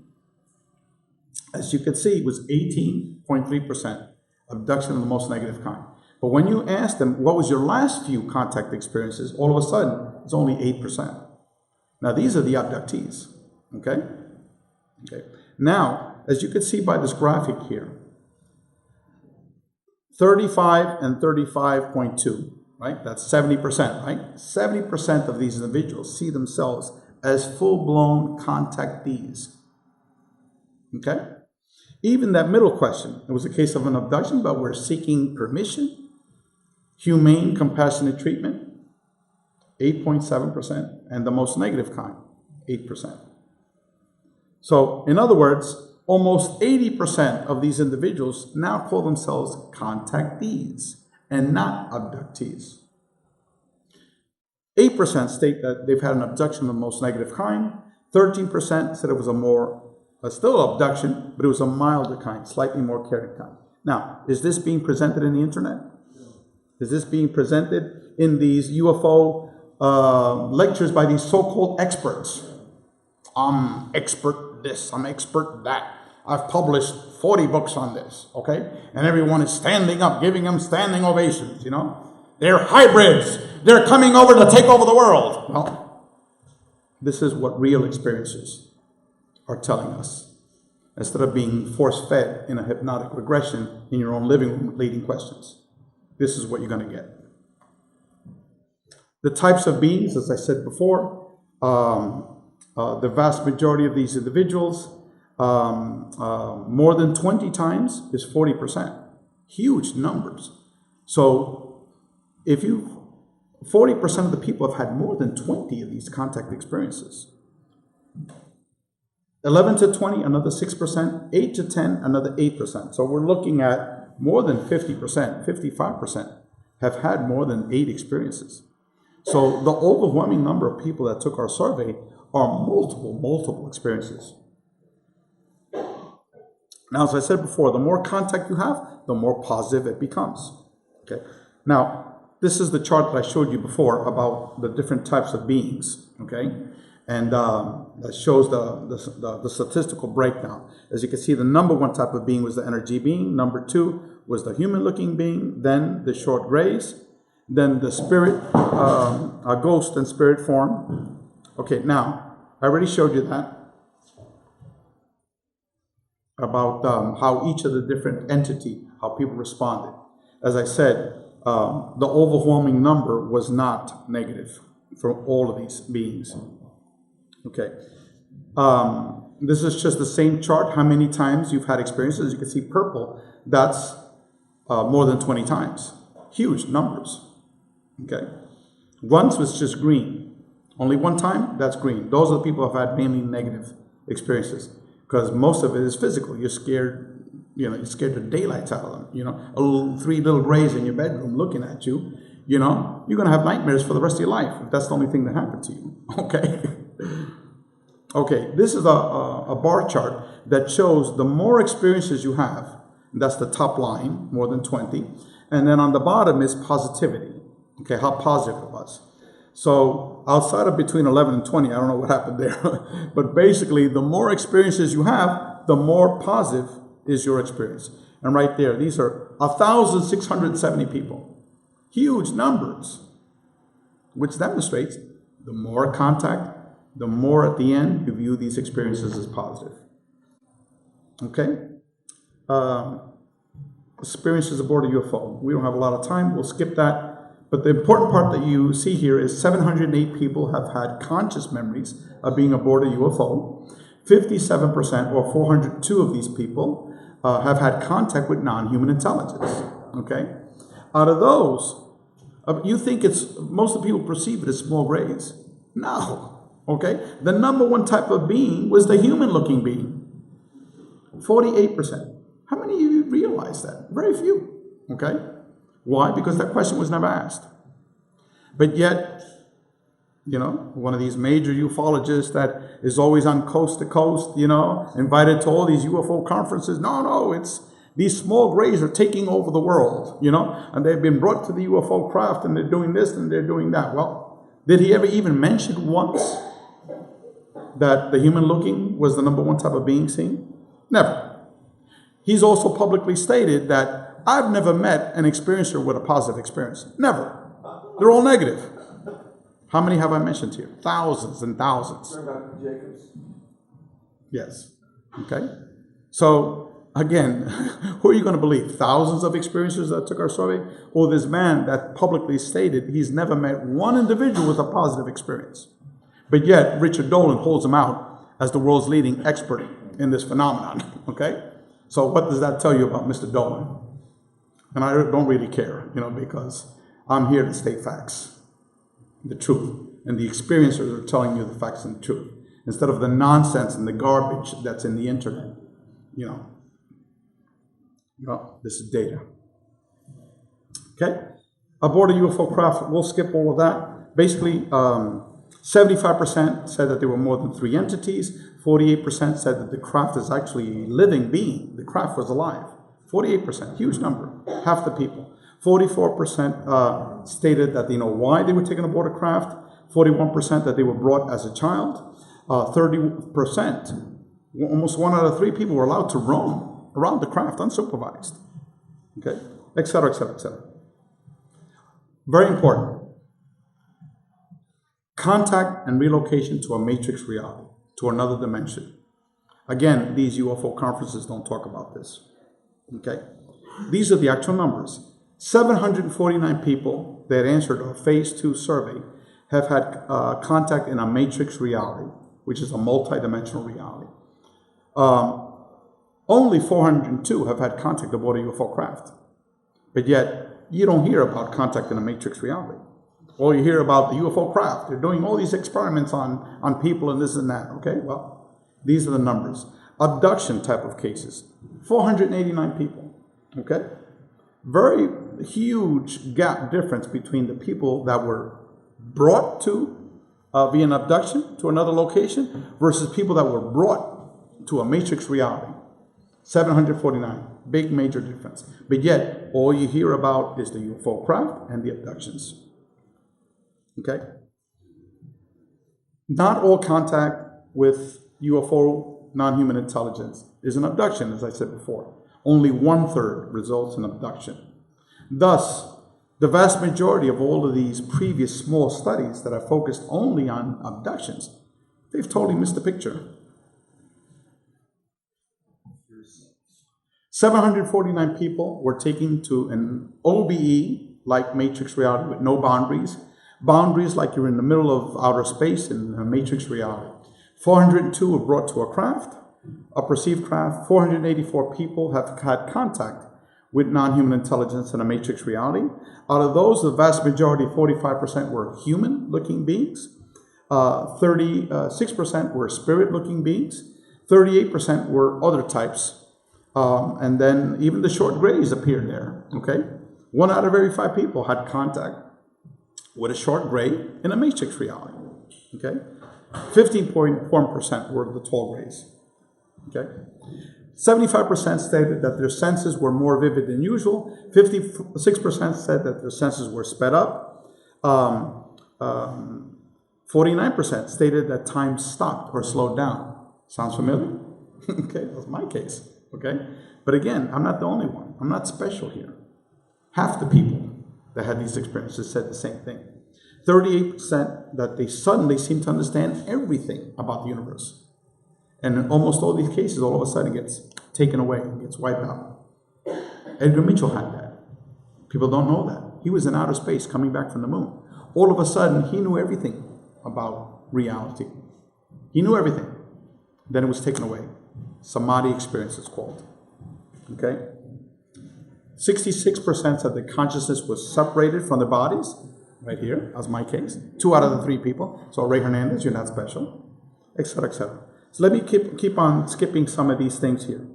B: as you can see, it was 18.3% abduction of the most negative kind. But when you ask them, what was your last few contact experiences, all of a sudden, it's only 8%. Now, these are the abductees, okay? Okay. Now, as you can see by this graphic here, 35 and 35.2, right? That's 70%, right? 70% of these individuals see themselves as full-blown contactees. Okay? Even that middle question, it was a case of an abduction, but we're seeking permission, humane, compassionate treatment, 8.7%, and the most negative kind, 8%. So, in other words, almost 80% of these individuals now call themselves contactees and not abductees. 8% state that they've had an abduction of the most negative kind. 13% said it was still abduction, but it was a milder kind, slightly more caring kind. Now, is this being presented in the internet? Is this being presented in these UFO lectures by these so-called experts? I'm expert this, I'm expert that. I've published 40 books on this, okay? And everyone is standing up, giving them standing ovations, you know? They're hybrids. They're coming over to take over the world. Well, this is what real experiencers are telling us. Instead of being force-fed in a hypnotic regression in your own living room with leading questions. This is what you're going to get. The types of beings, as I said before, the vast majority of these individuals, more than 20 times is 40%. Huge numbers. So if 40% of the people have had more than 20 of these contact experiences. 11 to 20, another 6%, 8 to 10, another 8%. So we're looking at more than 50%, 55% have had more than 8 experiences. So the overwhelming number of people that took our survey are multiple experiences. Now, as I said before, the more contact you have, the more positive it becomes. Okay. Now, this is the chart that I showed you before about the different types of beings. Okay. And that shows the statistical breakdown. As you can see, the number 1 type of being was the energy being. Number 2 was the human-looking being. Then the short grays. Then the spirit, a ghost and spirit form. Okay, now, I already showed you that about how each of the different entity, how people responded. As I said, the overwhelming number was not negative for all of these beings. Okay. This is just the same chart, how many times you've had experiences. You can see purple, that's more than 20 times. Huge numbers. Okay. Once was just green. Only 1 time, that's green. Those are the people who have had mainly negative experiences, because most of it is physical. You're scared, you're scared the daylights out of them. 3 little grays in your bedroom looking at you, you're going to have nightmares for the rest of your life if that's the only thing that happened to you. Okay. Okay, this is a bar chart that shows the more experiences you have, that's the top line, more than 20, and then on the bottom is positivity, okay, how positive it was. So outside of between 11 and 20, I don't know what happened there, but basically the more experiences you have, the more positive is your experience. And right there, these are 1,670 people, huge numbers, which demonstrates the more contact, the more at the end you view these experiences as positive. Okay? Experiences aboard a UFO. We don't have a lot of time. We'll skip that. But the important part that you see here is 708 people have had conscious memories of being aboard a UFO. 57%, or 402 of these people, have had contact with non-human intelligence. Okay? Out of those, you think most of the people perceive it as small grays. No. Okay, the number 1 type of being was the human-looking being, 48%. How many of you realize that? Very few. Okay, why? Because that question was never asked. But yet, one of these major ufologists that is always on coast to coast, invited to all these UFO conferences. No, it's these small grays are taking over the world, and they've been brought to the UFO craft, and they're doing this and they're doing that. Well, did he ever even mention once that the human looking was the number 1 type of being seen? Never. He's also publicly stated that I've never met an experiencer with a positive experience. Never. They're all negative. How many have I mentioned here? Thousands and thousands. Yes. Okay. So again, who are you going to believe? Thousands of experiencers that took our survey, or this man that publicly stated he's never met one individual with a positive experience? But yet, Richard Dolan holds him out as the world's leading expert in this phenomenon, okay? So what does that tell you about Mr. Dolan? And I don't really care, because I'm here to state facts, the truth. And the experiencers are telling you the facts and the truth, instead of the nonsense and the garbage that's in the internet, this is data. Okay? Aboard a UFO craft, we'll skip all of that. Basically, 75% said that there were more than 3 entities. 48% said that the craft is actually a living being. The craft was alive. 48%, huge number, half the people. 44% stated that they know why they were taken aboard a craft. 41% that they were brought as a child. 30%, almost 1 out of 3 people were allowed to roam around the craft unsupervised. Okay, et cetera, et cetera, et cetera. Very important. Contact and relocation to a matrix reality, to another dimension. Again, these UFO conferences don't talk about this. Okay? These are the actual numbers. 749 people that answered a phase 2 survey have had contact in a matrix reality, which is a multidimensional reality. Only 402 have had contact aboard a UFO craft. But yet, you don't hear about contact in a matrix reality. Or you hear about the UFO craft. They're doing all these experiments on people and this and that. Okay, well, these are the numbers. Abduction type of cases, 489 people. Okay? Very huge gap difference between the people that were brought to via an abduction to another location versus people that were brought to a matrix reality. 749, big major difference. But yet, all you hear about is the UFO craft and the abductions. Okay? Not all contact with UFO non-human intelligence is an abduction, as I said before. Only 1/3 results in abduction. Thus, the vast majority of all of these previous small studies that are focused only on abductions, they've totally missed the picture. 749 people were taken to an OBE-like matrix reality with no boundaries. Boundaries like you're in the middle of outer space in a matrix reality. 402 were brought to a craft, a perceived craft. 484 people have had contact with non-human intelligence in a matrix reality. Out of those, the vast majority, 45%, were human-looking beings. 36% were spirit-looking beings. 38% were other types. And then even the short grays appeared there, okay? 1 out of every 5 people had contact with a short gray in a matrix reality, okay? 15.1% were the tall grays, okay? 75% stated that their senses were more vivid than usual. 56% said that their senses were sped up. 49% stated that time stopped or slowed down. Sounds familiar? Okay, that's my case. Okay? But again, I'm not the only one. I'm not special here. Half the people that had these experiences said the same thing. 38% that they suddenly seem to understand everything about the universe. And in almost all these cases, all of a sudden it gets taken away, gets wiped out. Edgar Mitchell had that. People don't know that. He was in outer space coming back from the moon. All of a sudden, he knew everything about reality. He knew everything. Then it was taken away. Samadhi experience is called. Okay? 66% said the consciousness was separated from the bodies. Right here, as my case. 2 out of the 3 people. So Rey Hernandez, you're not special. Etc., etc. So let me keep on skipping some of these things here.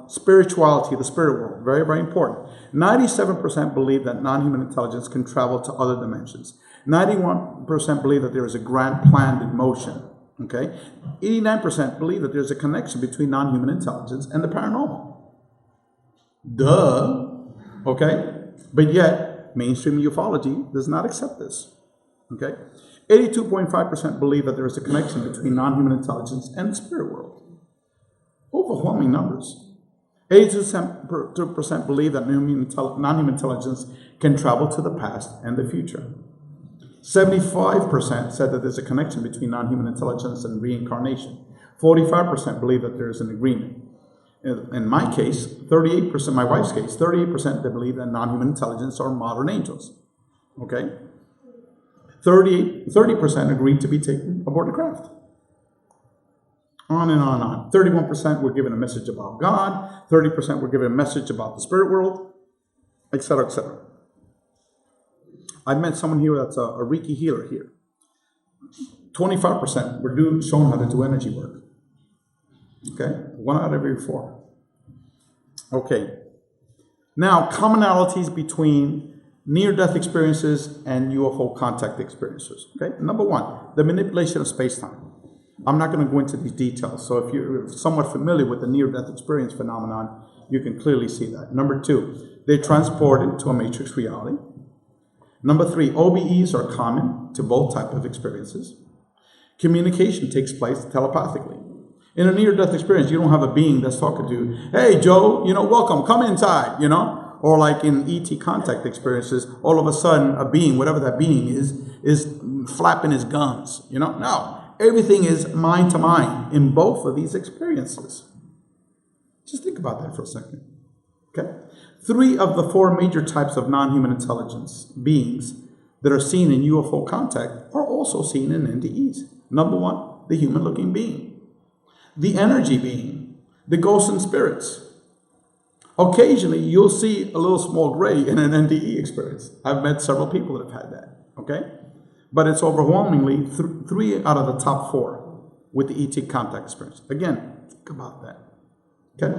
B: Spirituality, the spirit world, very, very important. 97% believe that non-human intelligence can travel to other dimensions. 91% believe that there is a grand plan in motion. Okay? 89% believe that there's a connection between non-human intelligence and the paranormal. Duh. Okay? But yet, mainstream ufology does not accept this. Okay? 82.5% believe that there is a connection between non-human intelligence and the spirit world. Overwhelming numbers. 82% believe that non-human intelligence can travel to the past and the future. 75% said that there's a connection between non-human intelligence and reincarnation. 45% believe that there is an agreement. In my case, 38%, my wife's case, 38% they believe that non-human intelligence are modern angels. Okay? 30% agreed to be taken aboard the craft. On and on and on. 31% were given a message about God. 30% were given a message about the spirit world, etc., etc. I met someone here that's a Reiki healer here. 25% were shown how to do energy work. Okay? 1 out of every 4. Okay. Now, commonalities between near-death experiences and UFO contact experiences. Okay? Number 1, the manipulation of space-time. I'm not going to go into these details, so if you're somewhat familiar with the near-death experience phenomenon, you can clearly see that. Number 2, they're transported to a matrix reality. Number 3, OBEs are common to both types of experiences. Communication takes place telepathically. In a near-death experience, you don't have a being that's talking to you, hey, Joe, welcome, come inside, Or like in ET contact experiences, all of a sudden a being, whatever that being is flapping his gums, No, everything is mind to mind in both of these experiences. Just think about that for a second, okay? 3 of the 4 major types of non-human intelligence beings that are seen in UFO contact are also seen in NDEs. Number 1, the human-looking being, the energy being, the ghosts and spirits. Occasionally, you'll see a little small gray in an NDE experience. I've met several people that have had that, okay? But it's overwhelmingly 3 out of the top 4 with the ET contact experience. Again, think about that, okay?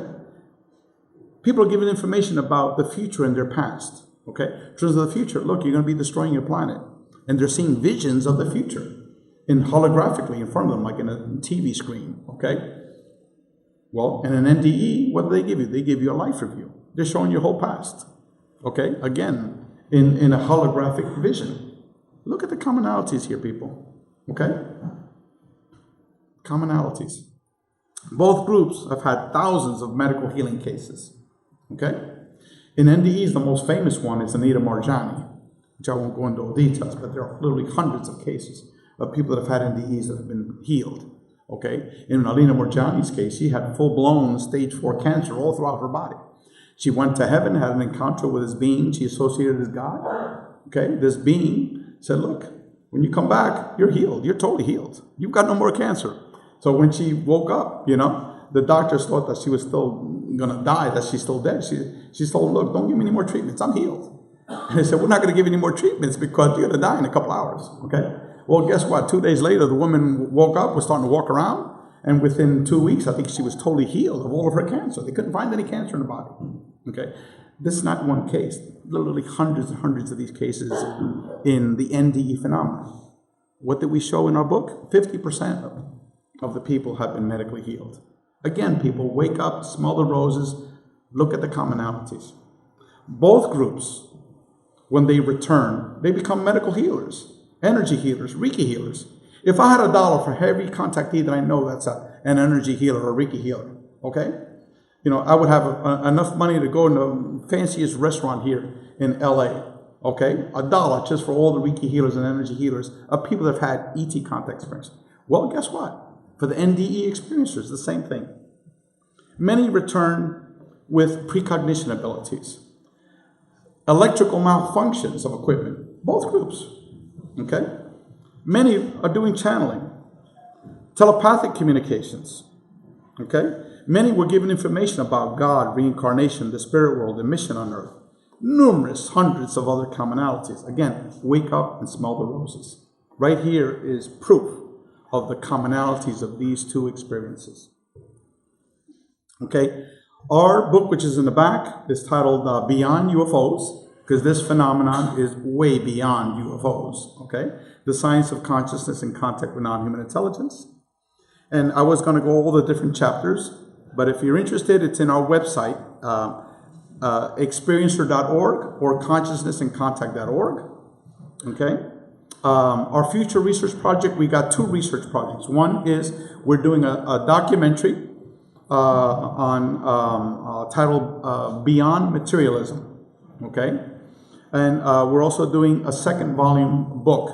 B: People are given information about the future and their past, okay? In terms of the future, look, you're going to be destroying your planet. And they're seeing visions of the future in holographically in front of them, like in a TV screen, okay? Well, in an NDE, what do they give you? They give you a life review. They're showing your whole past, okay? Again, in a holographic vision. Look at the commonalities here, people, okay? Commonalities. Both groups have had thousands of medical healing cases, okay? In NDEs, the most famous one is Anita Marjani, which I won't go into details, but there are literally hundreds of cases of people that have had NDEs that have been healed. Okay, in Alina Morjani's case, she had full-blown stage 4 cancer all throughout her body. She went to heaven, had an encounter with this being she associated as God. Okay, this being said, look, when you come back, you're healed. You're totally healed. You've got no more cancer. So when she woke up, the doctors thought that she was still going to die, that she's still dead. She told, look, don't give me any more treatments. I'm healed. And they said, we're not going to give you any more treatments because you're going to die in a couple hours. Okay. Well, guess what? 2 days later, the woman woke up, was starting to walk around, and within 2 weeks, I think she was totally healed of all of her cancer. They couldn't find any cancer in her body. Okay, this is not one case. Literally hundreds and hundreds of these cases in the NDE phenomenon. What did we show in our book? 50% of the people have been medically healed. Again, people wake up, smell the roses, look at the commonalities. Both groups, when they return, they become medical healers. Energy healers, Reiki healers. If I had $1 for every contactee that I know that's an energy healer or a Reiki healer, okay? I would have enough money to go in the fanciest restaurant here in LA, okay? $1 just for all the Reiki healers and energy healers of people that have had ET contact experience. Well, guess what? For the NDE experiencers, the same thing. Many return with precognition abilities, electrical malfunctions of equipment, both groups. Okay? Many are doing channeling, telepathic communications. Okay? Many were given information about God, reincarnation, the spirit world, and mission on earth. Numerous hundreds of other commonalities. Again, wake up and smell the roses. Right here is proof of the commonalities of these 2 experiences. Okay? Our book, which is in the back, is titled Beyond UFOs. Because this phenomenon is way beyond UFOs, okay? The science of consciousness and contact with non-human intelligence. And I was going to go all the different chapters, but if you're interested, it's in our website, experiencer.org or consciousnessandcontact.org, okay? Our future research project, we got 2 research projects. One is we're doing a documentary titled Beyond Materialism, okay? And we're also doing a second volume book,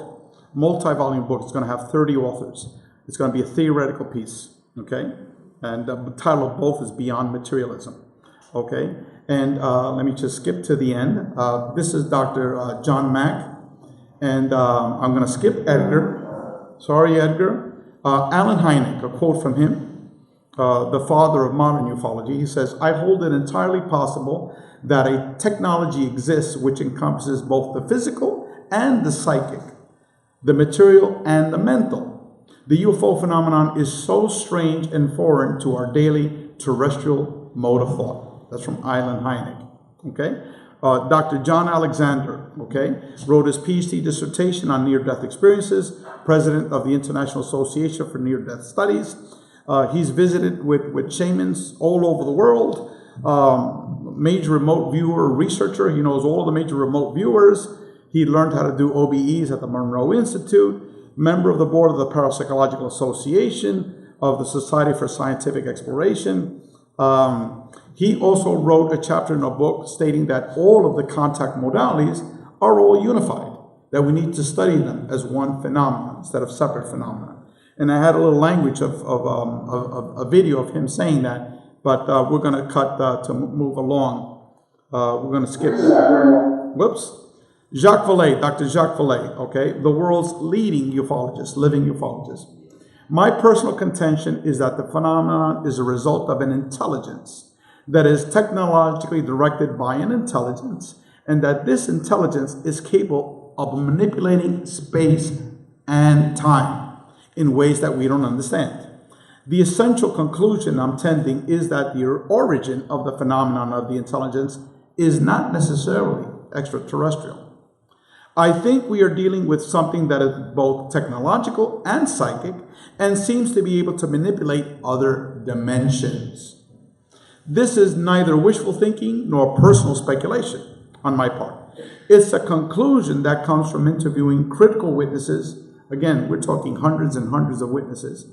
B: multi-volume book. It's going to have 30 authors. It's going to be a theoretical piece, okay? And the title of both is Beyond Materialism, okay? And let me just skip to the end. This is Dr. John Mack. And I'm going to skip Edgar. Sorry, Edgar. Alan Hynek, a quote from him, the father of modern ufology. He says, I hold it entirely possible that a technology exists which encompasses both the physical and the psychic, the material and the mental. The UFO phenomenon is so strange and foreign to our daily terrestrial mode of thought. That's from Alan Hynek, okay? Dr. John Alexander, okay, wrote his PhD dissertation on near-death experiences, president of the International Association for Near-Death Studies. He's visited with shamans all over the world. Major remote viewer researcher. He knows all the major remote viewers. He learned how to do OBEs at the Monroe Institute. Member of the board of the Parapsychological Association of the Society for Scientific Exploration. He also wrote a chapter in a book stating that all of the contact modalities are all unified, that we need to study them as one phenomenon instead of separate phenomena. And I had a little language of a video of him saying that, but we're going to cut to move along. We're going to skip. Whoops. Jacques Vallée, Dr. Jacques Vallée, okay, the world's leading ufologist, living ufologist. My personal contention is that the phenomenon is a result of an intelligence that is technologically directed by an intelligence, and that this intelligence is capable of manipulating space and time in ways that we don't understand. The essential conclusion I'm tending is that the origin of the phenomenon of the intelligence is not necessarily extraterrestrial. I think we are dealing with something that is both technological and psychic and seems to be able to manipulate other dimensions. This is neither wishful thinking nor personal speculation on my part. It's a conclusion that comes from interviewing critical witnesses. Again, we're talking hundreds and hundreds of witnesses,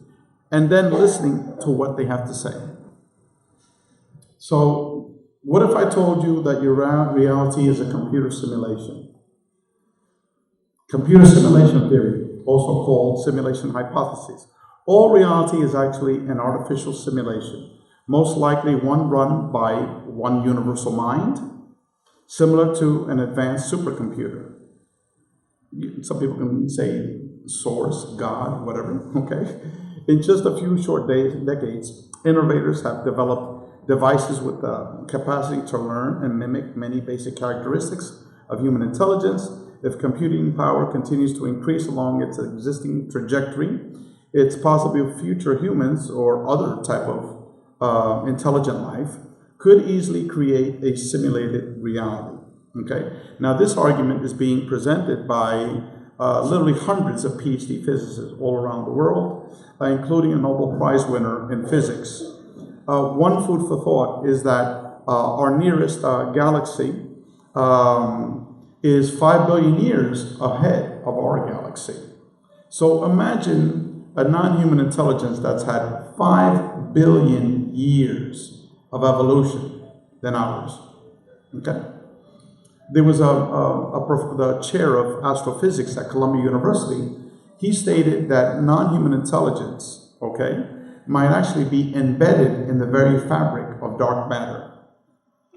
B: and then listening to what they have to say. So, what if I told you that your reality is a computer simulation? Computer simulation theory, also called simulation hypothesis. All reality is actually an artificial simulation, most likely one run by one universal mind, similar to an advanced supercomputer. Some people can say source, God, whatever, okay? In just a few short decades, innovators have developed devices with the capacity to learn and mimic many basic characteristics of human intelligence. If computing power continues to increase along its existing trajectory, it's possible future humans or other type of intelligent life could easily create a simulated reality. Okay. Now, this argument is being presented by literally hundreds of PhD physicists all around the world, including a Nobel Prize winner in physics. One food for thought is that our nearest galaxy is 5 billion years ahead of our galaxy. So imagine a non-human intelligence that's had 5 billion years of evolution than ours. Okay? There was the chair of astrophysics at Columbia University. He stated that non-human intelligence, okay, might actually be embedded in the very fabric of dark matter.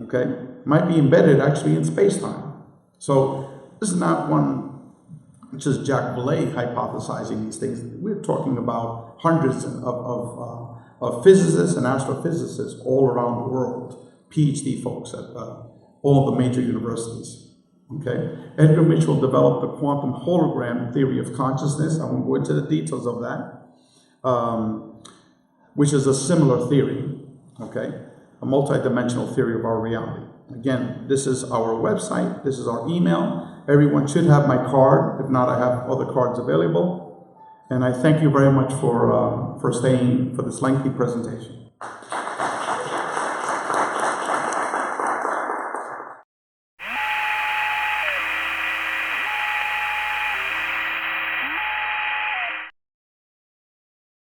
B: Okay? Might be embedded actually in space-time. So this is not one just Jacques Vallée hypothesizing these things. We're talking about hundreds of physicists and astrophysicists all around the world, PhD folks at all the major universities. Okay, Edgar Mitchell developed the quantum hologram theory of consciousness. I won't go into the details of that, which is a similar theory. Okay, a multidimensional theory of our reality. Again, this is our website. This is our email. Everyone should have my card. If not, I have other cards available. And I thank you very much for staying for this lengthy presentation.